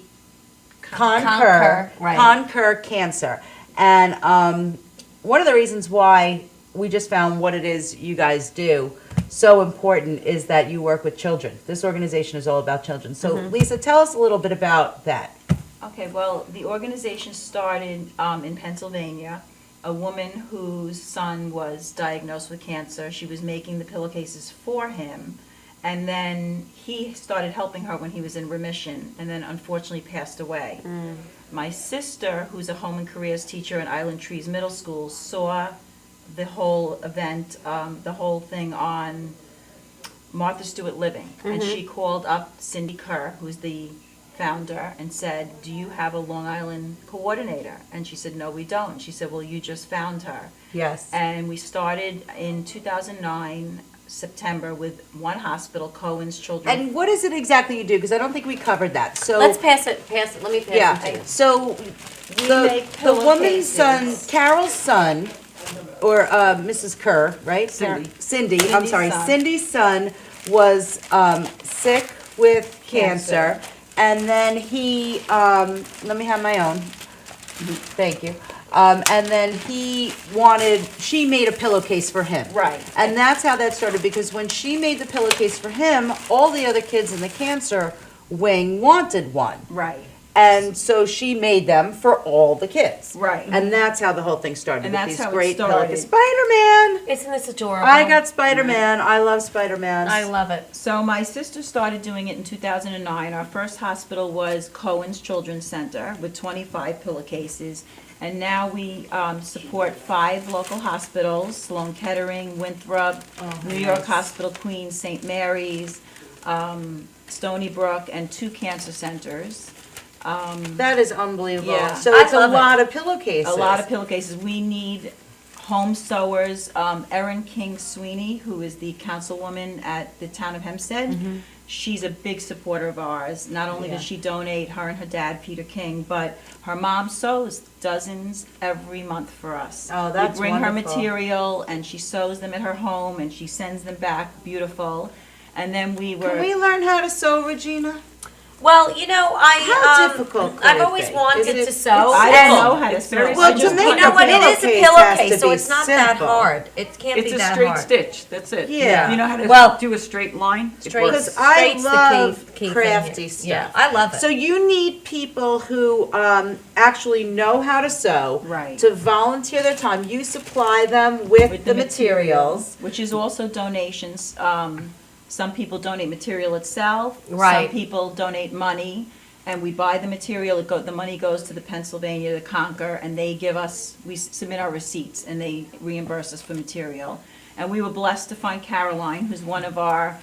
Concur, right. Concur Cancer. And one of the reasons why we just found what it is you guys do so important is that you work with children. This organization is all about children. So Lisa, tell us a little bit about that. Okay, well, the organization started in Pennsylvania. A woman whose son was diagnosed with cancer. She was making the pillowcases for him, and then he started helping her when he was in remission, and then unfortunately passed away. My sister, who's a home and careers teacher at Island Trees Middle School, saw the whole event, the whole thing on Martha Stewart Living, and she called up Cindy Kerr, who's the founder, and said, do you have a Long Island coordinator? And she said, no, we don't. She said, well, you just found her. Yes. And we started in 2009, September, with one hospital, Cohen's Children. And what is it exactly you do? Because I don't think we covered that. So Let's pass it. Let me pass it to yeah. you. So make the woman's son, pillowcases. Carol's son, or Mrs. Kerr, right? Cindy. Cindy. I'm Cindy's sorry. son. Cindy's son was sick with cancer, and then he. Let me have my own. Thank you. And then she made a pillowcase for him. Right. And that's how that started, because when she made the pillowcase for him, all the other kids in the cancer wing wanted one. Right. And so she made them for all the kids. Right. And that's how the whole thing started. And with that's these how it great started. Pelican. Spider-Man! Isn't this adorable? I got Spider-Man. I love Spider-Man. I love it. So my sister started doing it in 2009. Our first hospital was Cohen's Children's Center with 25 pillowcases. And now we support 5 local hospitals, Sloan Kettering, Winthrop, New York Hospital Queens, St. Mary's, Stony Brook, and 2 cancer centers. That is unbelievable. Yeah. So I it's a love it. lot of pillowcases. A lot of pillowcases. We need home sewers. Erin King Sweeney, who is the councilwoman at the town of Hempstead, she's a big supporter of ours. Not only does she donate, her and her dad, Peter King, but her mom sews dozens every month for us. Oh, that's We bring her wonderful. material, and she sews them at her home, and she sends them back beautiful. And then we were... Can we learn how to sew, Regina? Well, you know, How difficult could I've it always be? wanted Is it- to sew. I and- don't know how to sew. Well, I just to make You know a what? It is a pillowcase has pillowcase, to so be it's not that simple. hard. It can't It's be a that straight hard. stitch, that's it. Yeah. You know how to Well- do a straight line? It Straight- works. Because I Straight's the love key thing crafty here. stuff. Yeah, I love it. So you need people who actually know how to sew. Right. To volunteer their time. You supply them with the materials. Which is also donations. Some people donate material itself. Right. Some people donate money, and we buy the material. The money goes to the Pennsylvania, the Concord, and they give us, we submit our receipts, and they reimburse us for material. And we were blessed to find Caroline, who's one of our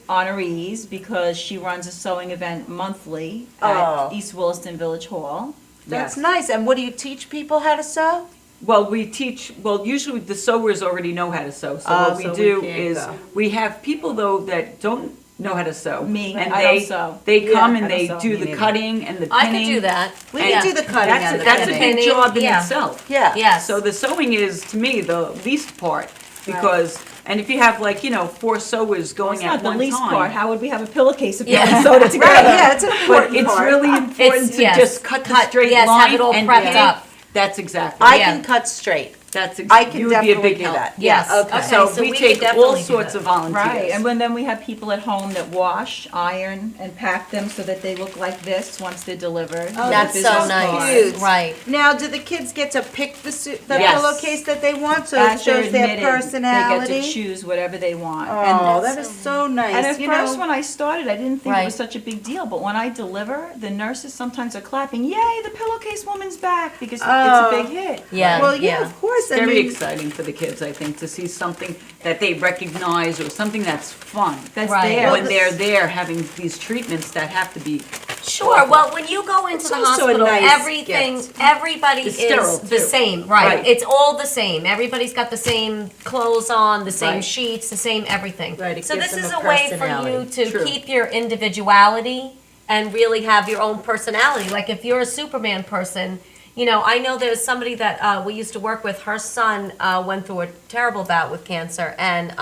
honorees, because she runs a sewing event monthly Oh. at East Williston Village Hall. That's Yes. nice. And what do you teach people how to sew? Well, we teach, usually the sewers already know how to sew. So Oh, what we so we do can't is, go. we have people though that don't know how to sew. Me, And I don't sew. They come Yeah, and I don't they sew. do Me the neither. cutting and the I pinning. could do that. We Yeah. can do the cutting That's and the that's a pinning. big job in Yeah. itself. Yeah. Yes. So the sewing is, to me, the least part, because, and if you have like, 4 sewers going It's at not the one least time. part. How would we have a pillowcase if we Yeah. hadn't sewed it together? Right, yeah, it's an But important it's part. really important to yes, just cut the cut- straight yes, have line it all and prepped pin. up. That's exactly. I Yeah. can cut straight. That's I can you would be a definitely big do help. that. Yes. Okay. Okay. So so we we take could all definitely do sorts that. of volunteers. Right, and then we have people at home that wash, iron, and pack them so that they look like this once they're delivered. Oh, That's With so business nice. cards. Cute. Right. Now, do the kids get to pick the Yes. pillowcase that they want, so it As they're shows their admitted, personality? They get to choose whatever they want. Oh, And that is so nice. And at You first, know, when I started, I didn't think it Right. was such a big deal, but when I deliver, the nurses sometimes are clapping, "Yay, the pillowcase woman's back," because it's a big hit. Yeah. well, yeah, yeah. of course. I Very mean, exciting for the kids, I think, to see something that they recognize or something that's fun. That's Right. there. When they're there having these treatments that have to be, Sure. Well, when you go into It's the also a hospital, nice everything, gift. everybody It's sterile, is the too. same. Right. Right. It's all the same. Everybody's got the same clothes on, the same Right. sheets, the same everything. Right, it So gives this is them a a way for you personality. to True. keep your individuality and really have your own personality. Like if you're a Superman person, I know there's somebody that we used to work with. Her son went through a terrible bout with cancer, and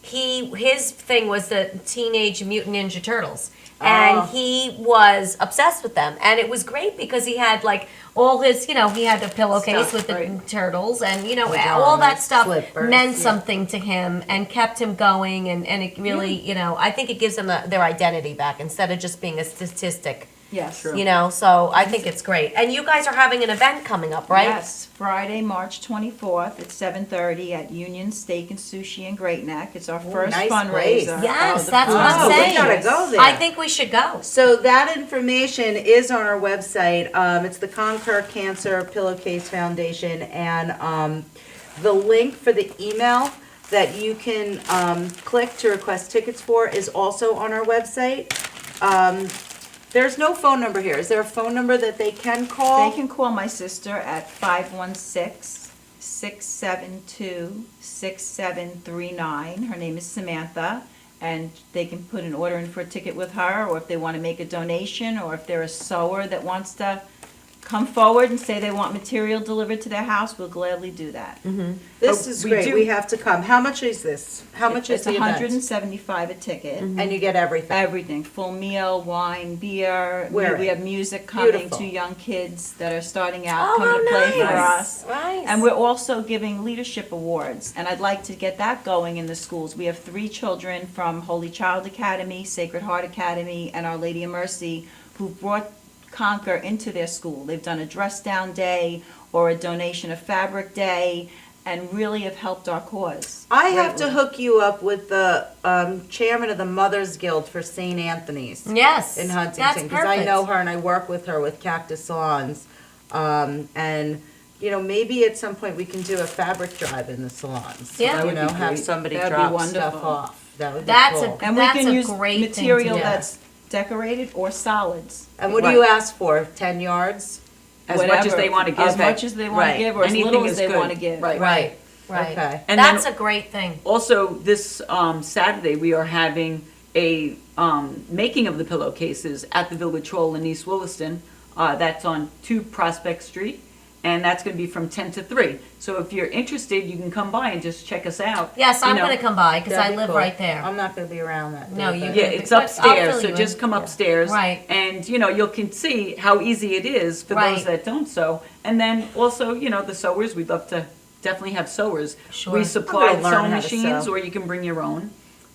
his thing was the Teenage Mutant Ninja Turtles. And he was obsessed with them. And it was great because he had like all his, he had a pillowcase Stuff, with the right. turtles and, all that stuff slippers, meant yeah. something to him and kept him going. And it really, I think it gives them their identity back instead of just being a statistic. Yes. So I think it's great. And you guys are having an event coming up, right? Yes, Friday, March 24th at 7:30 at Union Steak and Sushi in Great Neck. It's our first nice fundraiser. place. Yes, the that's what I'm oh, saying. we gotta go there. I think we should go. So that information is on our website. It's the Conquer Cancer Pillowcase Foundation, and the link for the email that you can click to request tickets for is also on our website. There's no phone number here. Is there a phone number that they can call? They can call my sister at 516-672-6739. Her name is Samantha, and they can put an order in for a ticket with her, or if they want to make a donation, or if they're a sewer that wants to come forward and say they want material delivered to their house, we'll gladly do that. This Oh, is we great. do- We have to come. How much is this? How much is It's the event? $175 a ticket. And you get everything. Everything, full meal, wine, beer. Wear We it. have music coming, Beautiful. 2 young kids that are starting out, Oh, coming to play for nice. us. Right. And we're also giving leadership awards, and I'd like to get that going in the schools. We have 3 children from Holy Child Academy, Sacred Heart Academy, and Our Lady of Mercy who brought Conquer into their school. They've done a dress down day or a donation of fabric day, and really have helped our cause. I have to greatly. hook you up with the chairman of the Mothers Guild for St. Anthony's. Yes. In That's Huntington, because I perfect. know her and I work with her with Cactus Salons. And, you know, maybe at some point we can do a fabric drive in the salons. Yeah. That You would know, be have great. somebody That'd be drop wonderful. stuff off. That would be That's cool. a- And we That's can use great thing to material do. that's decorated or solids. And what do you ask for? 10 yards? As much as Whatever. they want to give. As much as they want Right. to give, or as Anything little as is they good. want to give. Right. Right. Right. Okay. And That's then- a great thing. Also, this Saturday, we are having a making of the pillowcases at the Village Hall in East Williston. That's on 2 Prospect Street, and that's going to be from 10 to 3. So if you're interested, you can come by and just check us out. Yes, I'm You know, going to come by because That'd I be live cool. right there. I'm not going to be around that day. No, you- but- Yeah, But it's I'll upstairs, fill so you just in. come upstairs. Right. And, you know, you can see how easy it is for Right. those that don't sew. And then also, you know, the sewers, we'd love to definitely have sewers. Sure. We I'm supply gonna learn sewing how to machines, sew. or you can bring your own.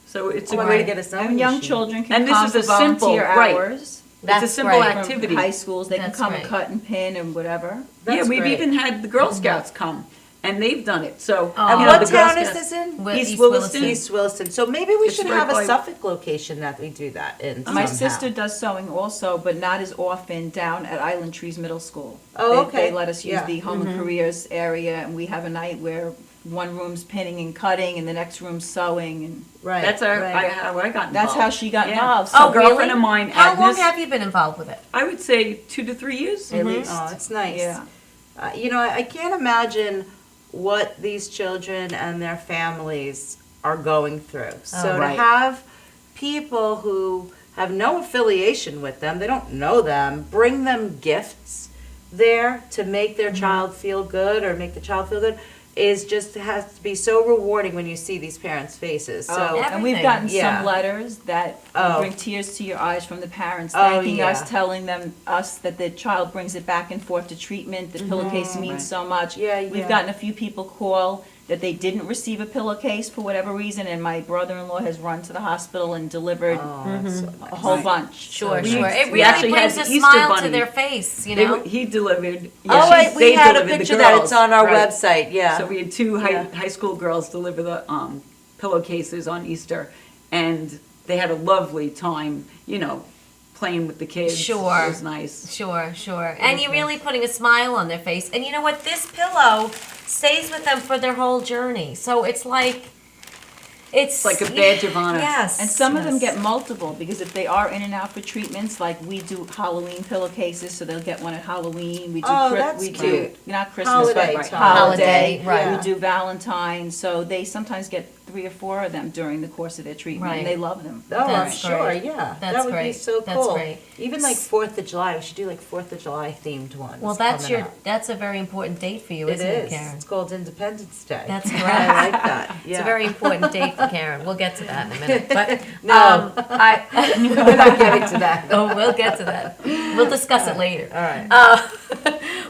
So it's a I'm great, going to get a sewing And young machine. children can And this come is for a simple- volunteer right. hours. it's a That's simple great. activity. From high schools, they can That's come great. and cut and pin and whatever. Yeah, That's we've great. even had the Girl Scouts come, and they've done it, so. Oh. And you know, what the Girl town is Scouts- this in? Wi- East East Williston. East Williston. So maybe we It's should right have a by- Suffolk location that we do that in My somehow. sister does sewing also, but not as often down at Island Trees Middle School. Oh, They- okay. They let us use Yeah. the home and careers area, and we have a night where one room's pinning and cutting, and the next room's sewing, and Right. That's how right. how I got involved. that's how she got Yeah. involved. Oh, A girlfriend really? of mine, How long Agnes, have you been involved with it? I would say 2 to 3 years at least. Oh, it's nice. Yeah. You know, I can't imagine what these children and their families are going through. So right. to have people who have no affiliation with them, they don't know them, bring them gifts there to make their child feel good or make the child feel good is just has to be so rewarding when you see these parents' faces. So And we've Everything. gotten Yeah. some letters that Oh. bring tears to your eyes from the parents, Oh, thanking yeah. us, telling us that the child brings it back and forth to treatment, the pillowcase means so much. Yeah, yeah. We've gotten a few people call that they didn't receive a pillowcase for whatever reason, and my brother-in-law has run to the hospital and delivered oh, that's so a whole Right. bunch. Sure, we- sure. It we really actually brings a had the Easter smile to bunny. their face, you know? He delivered. Oh, she- wait, we they had a delivered the picture that it's girls. on our Right. website. Yeah. So we had 2 Yeah. high school girls deliver the pillowcases on Easter, and they had a lovely time, you know, playing with the kids. Sure. It was nice. Sure, sure. And you're really putting a smile on their face. And you know what? This pillow stays with them for their whole journey. So it's like like a badge of honor. Yes. And some of them yes. get multiple, because if they are in and out for treatments, like we do Halloween pillowcases, so they'll get one at Halloween. We do Oh, that's we cute. do not Christmas, Holiday but time. Holiday, right. We do Valentine's, so they sometimes get 3 or 4 of them during the course of their treatment, Right. and they love them. Oh, I'm That's sure, great. yeah. That's That would be great. so That's cool. great. Even like 4th of July, we should do like 4th of July themed ones. Well, that's coming your up. that's a very important date for you, It isn't it, is. Karen? It's called Independence Day. That's I correct. like that. Yeah. It's a very important date for Karen. We'll get to that in a minute. But No. I We're not getting to that. oh, we'll get to that. We'll discuss it later. All right.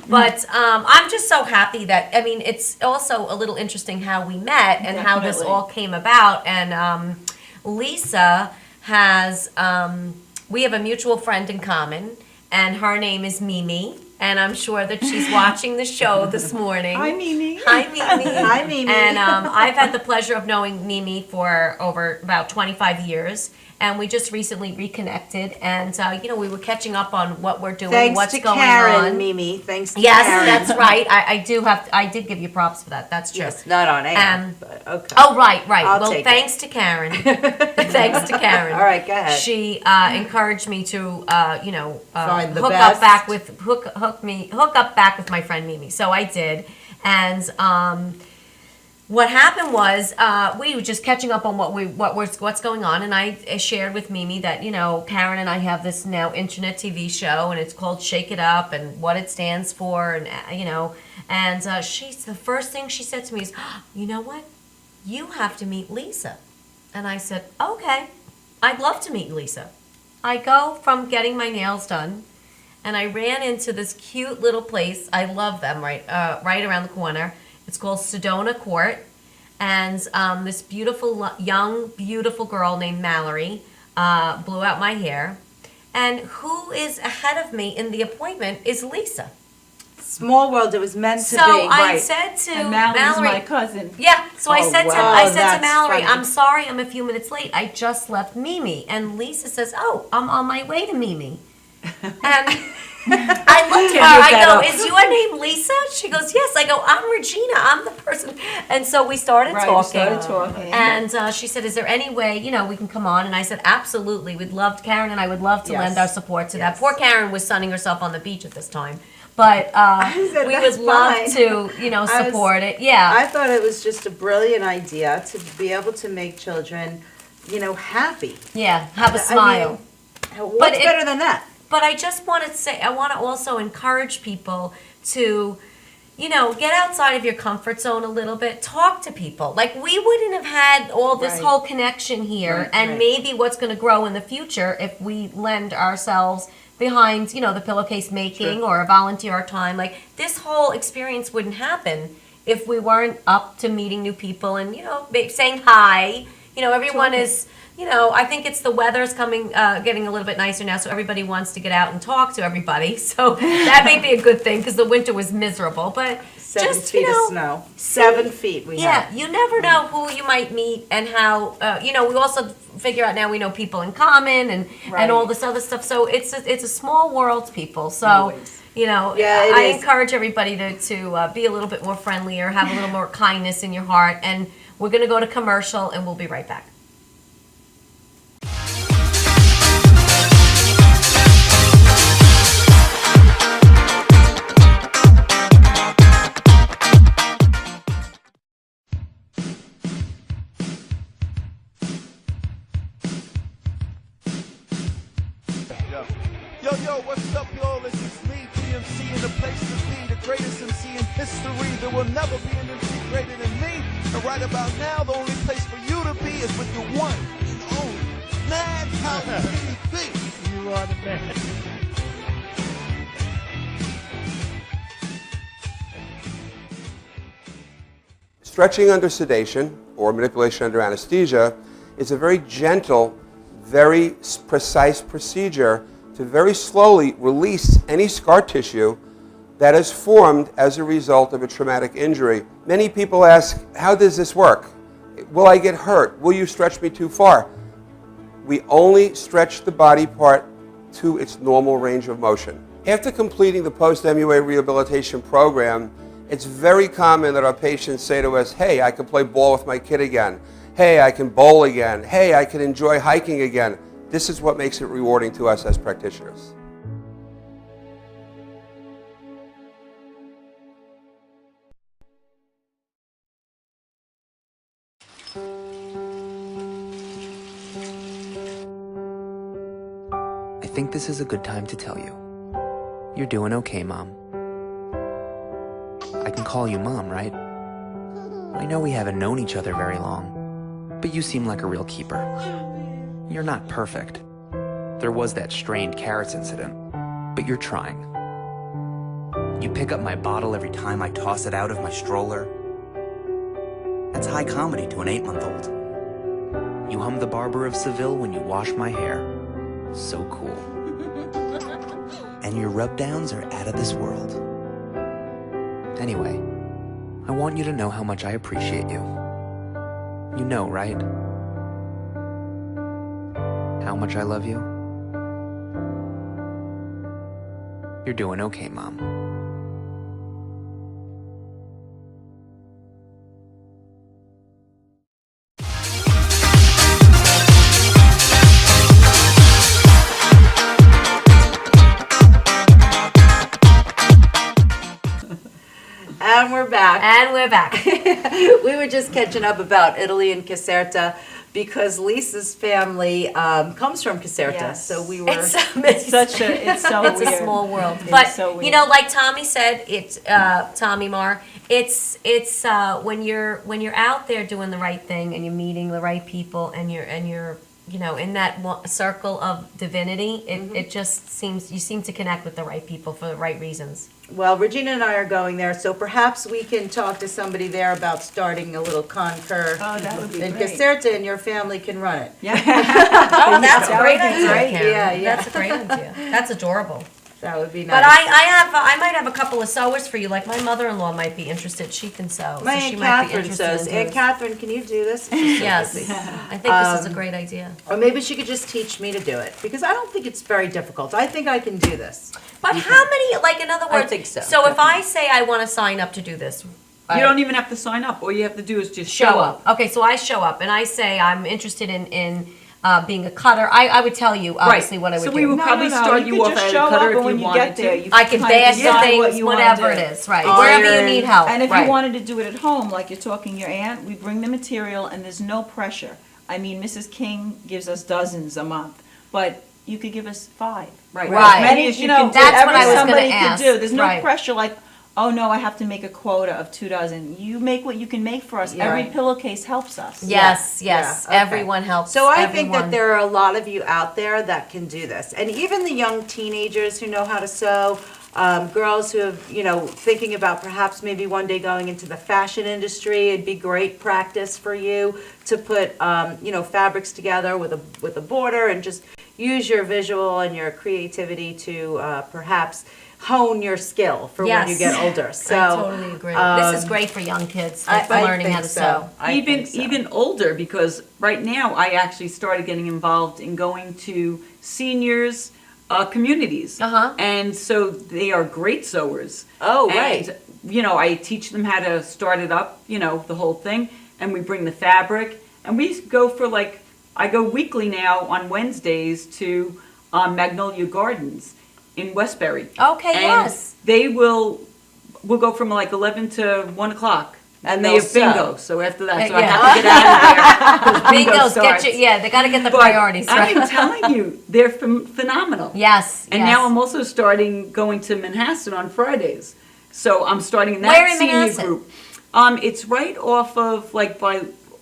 But I'm just so happy that, I mean, it's also a little interesting how we met and how this Definitely. all came about. And Lisa has, we have a mutual friend in common, and her name is Mimi. And I'm sure that she's watching the show this morning. Hi, Mimi. Hi, Mimi. Hi, Mimi. And I've had the pleasure of knowing Mimi for over about 25 years. And we just recently reconnected. And, you know, we were catching up on what we're doing, Thanks what's to going Karen, on. Mimi. Thanks to Yes, Karen. that's right. I did give you props for that. That's true. Yes, not on air, Um, but okay. Oh, right. I'll Well, take thanks to Karen. Thanks to Karen. All right, go ahead. She encouraged me to, you know, Find the hook best. up back with hook up back with my friend Mimi. So I did, and what happened was we were just catching up on what's going on, and I shared with Mimi that, you know, Karen and I have this now internet TV show, and it's called Shake It Up, and what it stands for, and you know, and the first thing she said to me is, you know what, you have to meet Lisa, and I said, okay, I'd love to meet Lisa. I go from getting my nails done, and I ran into this cute little place. I love them, right around the corner. It's called Sedona Court, and this beautiful, young, beautiful girl named Mallory blew out my hair, and who is ahead of me in the appointment is Lisa. Small world, it was meant to So be. I right. said to And Mallory's Mallory, my cousin. yeah. So I Oh, said to wow. I said to That's Mallory, funny. I'm sorry, I'm a few minutes late. I just left Mimi, and Lisa says, "Oh, I'm on my way to Mimi." And I looked at her. I go, "Is your name Lisa?" She goes, "Yes." I go, "I'm Regina. I'm the person." And so we started Right, we talking. started talking. And she said, "Is there any way, we can come on?" And I said, "Absolutely. We'd love Karen and I would love to Yes. lend our support to that." Yes. Poor Karen was sunning herself on the beach at this time. But said, we "That's would love fine." to, support it. Yeah. I thought it was just a brilliant idea to be able to make children, happy. Yeah. Have a I smile. mean, what's it- better than that? But I just want to say, I want to also encourage people to, get outside of your comfort zone a little bit. Talk to people. Like, we wouldn't have had all this Right. whole connection here, Right, and right. maybe what's going to grow in the future if we lend ourselves behind, the pillowcase making or volunteer our time. Like, this whole experience wouldn't happen if we weren't up to meeting new people and, saying hi. Everyone is... I think it's the weather's getting a little bit nicer now, so everybody wants to get out and talk to everybody. So that may be a good thing because the winter was miserable. But 7 just, feet of snow. 7 feet we yeah, have. you never know who you might meet and how. We also figure out now we know people in common and all this other stuff. So it's a small world, people. So. Always. Yeah, it I is. encourage everybody to be a little bit more friendlier, have a little more kindness in your heart. And we're going to go to commercial, and we'll be right back. Yo, what's up, y'all? This is me, GMC, in the place to be, the greatest MC in history. There will never be an MC greater than me. And right about now, the only place for you to be is with your one and only Madhousetv TV. You are the man. Stretching under sedation or manipulation under anesthesia is a very gentle, very precise procedure to very slowly release any scar tissue that is formed as a result of a traumatic injury. Many people ask, how does this work? Will I get hurt? Will you stretch me too far? We only stretch the body part to its normal range of motion. After completing the post-MUA rehabilitation program, it's very common that our patients say to us, hey, I can play ball with my kid again. Hey, I can bowl again. Hey, I can enjoy hiking again. This is what makes it rewarding to us as practitioners. I think this is a good time to tell you. You're doing okay, Mom. I can call you Mom, right? I know we haven't known each other very long, but you seem like a real keeper. You're not perfect. There was that strained carrots incident, but you're trying. You pick up my bottle every time I toss it out of my stroller. That's high comedy to an 8-month-old. You hum the Barber of Seville when you wash my hair. So cool. And your rub-downs are out of this world. Anyway, I want you to know how much I appreciate you. You know, right? How much I love you? You're doing okay, Mom. And we're back. And we're back. We were just catching up about Italy and Caserta because Lisa's family comes from Caserta. Yes. So we were. It's amazing. It's so It's weird. a small world, It's but so weird. like Tommy said, it's Tommy Marr. It's when you're out there doing the right thing and you're meeting the right people and you're in that circle of divinity, it just seems, you seem to connect with the right people for the right reasons. Well, Regina and I are going there, so perhaps we can talk to somebody there about starting a little Concur. Oh, that would be And great. Caserta and your family can run it. Yeah. Oh, that's a That great would be idea, great. Karen. Yeah. That's a great idea. That's adorable. That would be nice. But I might have a couple of sewers for you. Like my mother-in-law might be interested. She can sew. My so she Aunt might be Catherine interested says, in Aunt doing- Catherine, can you do this? Yes, I think this is a great idea. Or maybe she could just teach me to do it, because I don't think it's very difficult. I think I can do this. But how many? Like in other I words, think so, So if I say I want to sign up to do this, You don't even have to sign up. All you have to do is just show up. Okay, so I show up and I say I'm interested in being a cutter. I would tell you obviously what I would So do. we would probably start you off as a cutter if you wanted to. I could bash things, whatever it is, right? Wherever you need help. And if right. you wanted to do it at home, like you're talking your aunt, we bring the material and there's no pressure. I mean, Mrs. King gives us dozens a month, but you could give us 5. Right. Right. As many as you can do. That's what I was somebody gonna ask. could do. There's no Right. pressure like, oh no, I have to make a quota of 2 dozen. You make what you can make for us. Yeah. Every Right. pillowcase helps us. Yes, Yeah, okay. everyone helps. So I think that everyone. there are a lot of you out there that can do this. And even the young teenagers who know how to sew, girls who have, thinking about perhaps maybe one day going into the fashion industry, it'd be great practice for you to put, fabrics together with a border and just use your visual and your creativity to perhaps hone your skill for when you get older. So I totally agree. This is great for young kids for learning how to sew. Even older, because right now I actually started getting involved in going to seniors' communities. And so they are great sewers. Oh, right. And, I teach them how to start it up, the whole thing. And we bring the fabric. And we go for I go weekly now on Wednesdays to Magnolia Gardens in Westbury. Okay, And yes. we'll go from 11 to 1 o'clock. And they they'll have bingo, sew. so after that, so I Yeah. have to get out of there. Bingos, starts. they got to get the But priorities right. I'm telling you, they're phenomenal. Yes, And yes. now I'm also starting going to Manhasset on Fridays. So I'm starting in that Where in senior Manhasset? group. It's right off of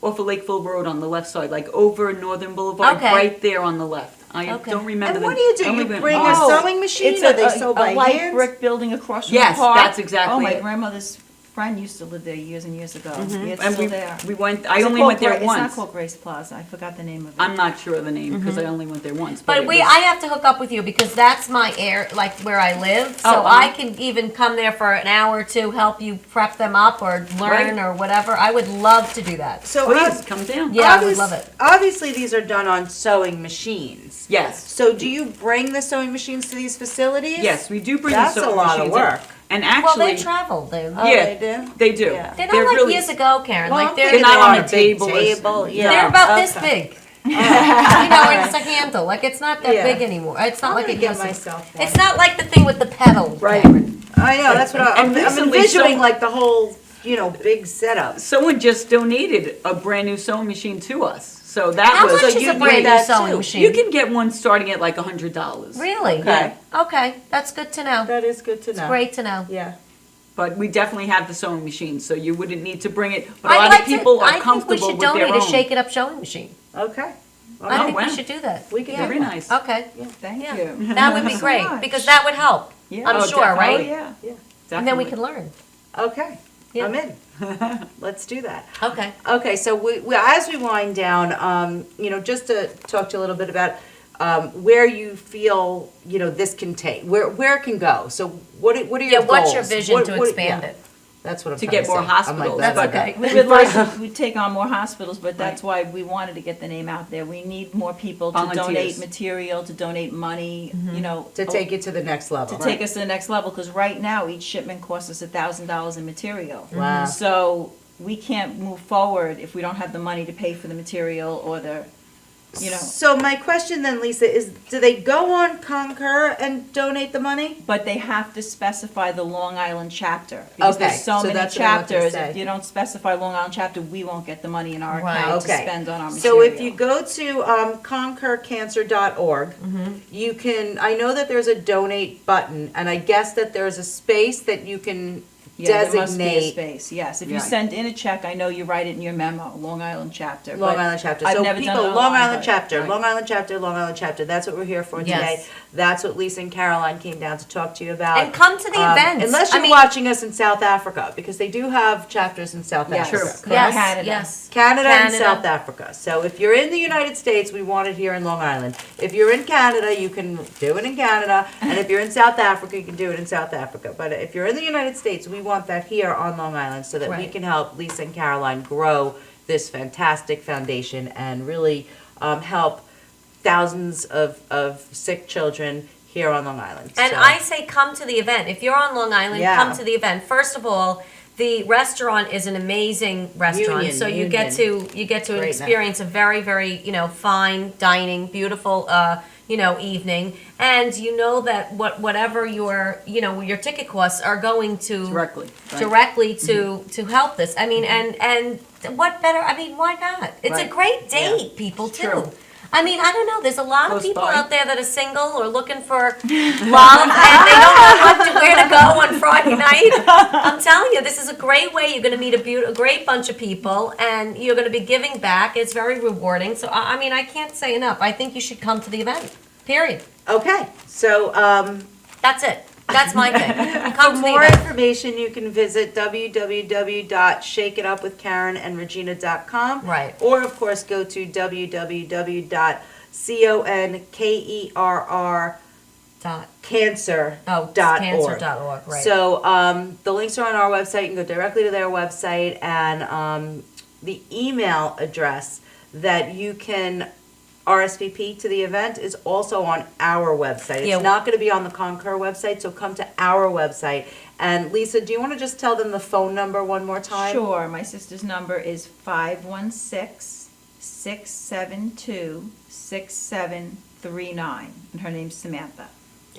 off of Lakeville Road on the left side, over Northern Boulevard, Okay. right there on the left. I Okay. don't remember And the what do you do? I only You went bring once. a sewing machine, It's or they sew by a light hand? brick building across from Yes, the park. that's exactly Oh, my it. grandmother's friend used to live there years and years ago. It's And still there. we went. I Is it only called went there It's not once. called Grace Plaza. I forgot the name of it. I'm not sure of the name because I only went there once. But it was- I have to hook up with you because that's my where I live. So Oh, I can even come there for an hour or two, help you prep them up or learn Right. or whatever. I would love to do that. So Please come down. Yeah, I would love it. Obviously, these are done on sewing machines. Yes. So do you bring the sewing machines to these facilities? Yes, we do bring That's the a sewing lot of machines in. work. And Well, actually, they travel. They, Oh, yeah, they do? they do. Yeah. they're not like really- years ago, Karen. Well, like I'm they're thinking not on on a a big table or table. Yeah. they're about this Okay. big. And it's a handle. Like it's not that Yeah. big anymore. It's not I'm like gonna it get used to. myself one. It's not like the thing with the pedal. Right. Karen. I know, that's what I'm recently envisioning, so- like the whole, big setup. Someone just donated a brand new sewing machine to us. So that How was much So is you a do brand new that sewing too. machine? you can get one starting at like $100. Really? Okay. Okay, that's good to know. That is good to know. Great to know. Yeah. But we definitely have the sewing machine, so you wouldn't need to bring it. But a I'd lot like of people to, are I think we comfortable should with their donate own. a Shake It Up sewing machine. Okay. I think wow. we should do that. We can Yeah. Very nice. Okay. Thank Yeah. you. That would be So great much. because that would help. Yeah. I'm Oh, sure, definitely. right? Oh, yeah. And then we Definitely. can learn. Okay. Yeah. I'm in. Let's do that. Okay. Okay, so we as we wind down, just to talk to you a little bit about where you feel, this can take, where it can go. So what are your Yeah, goals? what's your vision What- to what- expand yeah. it? That's what I'm To trying get to more say. I'm hospitals. like, That's okay. okay. We'd like to take on more hospitals, but that's why we wanted to get the name out there. We need more people to Volunteers. donate material, to donate money, To take it to the next level. to take us to the next level, because right now, each shipment costs us $1,000 in material. Wow. So we can't move forward if we don't have the money to pay for the material or So my question then, Lisa, is do they go on Concur and donate the money? but they have to specify the Long Island chapter. Because Okay, there's so so many that's what I wanted to chapters, say. if you don't specify Long Island chapter, we won't get the money in our Right. account to Okay. spend on our So material. if you go to concurcancer.org, you can, I know that there's a donate button, and I guess that there's a space that you can Yeah, there must be a designate space, yes. If you Right. send in a check, I know you write it in your memo, Long Island chapter. Long but Island chapter. I've So never done people, it Long online, Island but- chapter, Right. Long Island chapter, Long Island chapter. That's what we're here for Yes. today. That's what Lisa and Caroline came down to talk to you about. And come to the events. Unless I you're mean- watching us in South Africa, because they do have chapters in South Yes. Africa. True. Yes, Canada. yes. Canada and Canada. South Africa. So if you're in the United States, we want it here in Long Island. If you're in Canada, you can do it in Canada. And if you're in South Africa, you can do it in South Africa. But if you're in the United States, we want that here on Long Island so that we Right. can help Lisa and Caroline grow this fantastic foundation and really help thousands of sick children here on Long Island. And So- I say come to the event. If you're on Long Island, Yeah. come to the event. First of all, the restaurant is an amazing restaurant. Union, so you get to Great experience a very, very, fine dining, beautiful evening. And you know that whatever your ticket costs are going to Directly. Right. directly to help this. I mean, and what better? I mean, why not? It's a Right. great date, people too. True. I mean, I don't know. There's a lot of Close people by. out there that are single or looking for love, and they don't know where to go on Friday night. I'm telling you, this is a great way. You're going to meet a great bunch of people, and you're going to be giving back. It's very rewarding. So, I mean, I can't say enough. I think you should come to the event. Period. Okay, so That's it. That's my thing. for Come to the more event. information, you can visit www.shakeitupwithkaren.regina.com. Right. Or, of course, go to www.conkercancer.org. Cancer.org, right. So the links are on our website. You can go directly to their website, and the email address that you can RSVP to the event is also on our website. It's Yeah. not going to be on the Concur website, so come to our website. And Lisa, do you want to just tell them the phone number one more time? Sure, my sister's number is 516-672-6739, and her name's Samantha.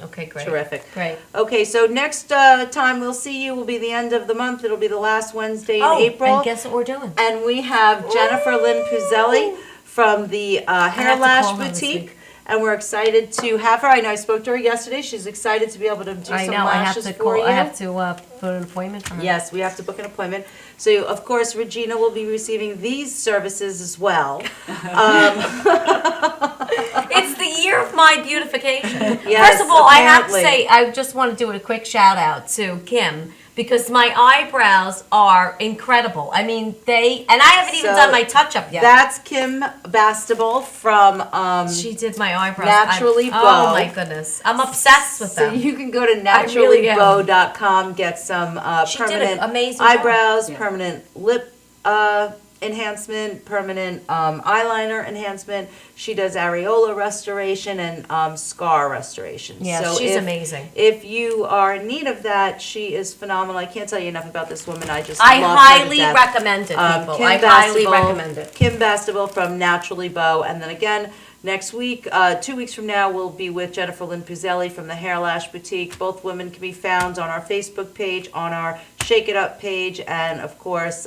Okay, great. Terrific. Great. Okay, so next time we'll see you will be the end of the month. It'll be the last Wednesday in April. And guess what we're doing? And we have Jennifer Lynn Puzzelli from the Hair have to Lash call her this Boutique. week. And we're excited to have her. I know I spoke to her yesterday. She's excited to be able to do I some know. I have lashes to for call. you. I have to put an appointment for her. Yes, we have to book an appointment. So, of course, Regina will be receiving these services as well. It's the year of my beautification. Yes, First of all, I have to apparently. say, I just want to do a quick shout out to Kim because my eyebrows are incredible. I mean, and I haven't even So, done my touch up yet. That's Kim Bastable from She did my eyebrows. Naturally Bow. Oh my goodness. I'm obsessed with So them. you can go to I really am. naturallybow.com, get some She did an permanent amazing job. eyebrows, Yeah. permanent lip enhancement, permanent eyeliner enhancement. She does areola restoration and scar restoration. Yeah, so she's if, amazing. If you are in need of that, she is phenomenal. I can't tell you enough about this woman. I just I love her to highly death. recommend it, people. Kim I highly Bastable- recommend it. Kim Bastable from Naturally Bow. And then again, next week, 2 weeks from now, we'll be with Jennifer Lynn Puzzelli from the Hair Lash Boutique. Both women can be found on our Facebook page, on our Shake It Up page, and of course,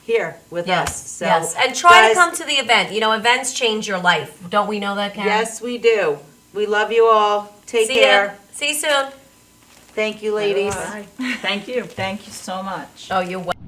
here with us. So, Yes. And try guys, to come to the event. You know, events change your life. Don't we know that, Karen? Yes, we do. We love you all. Take See care. ya. See you soon. Thank you, ladies. Bye. Thank you. Thank you so much. Oh, you're welcome.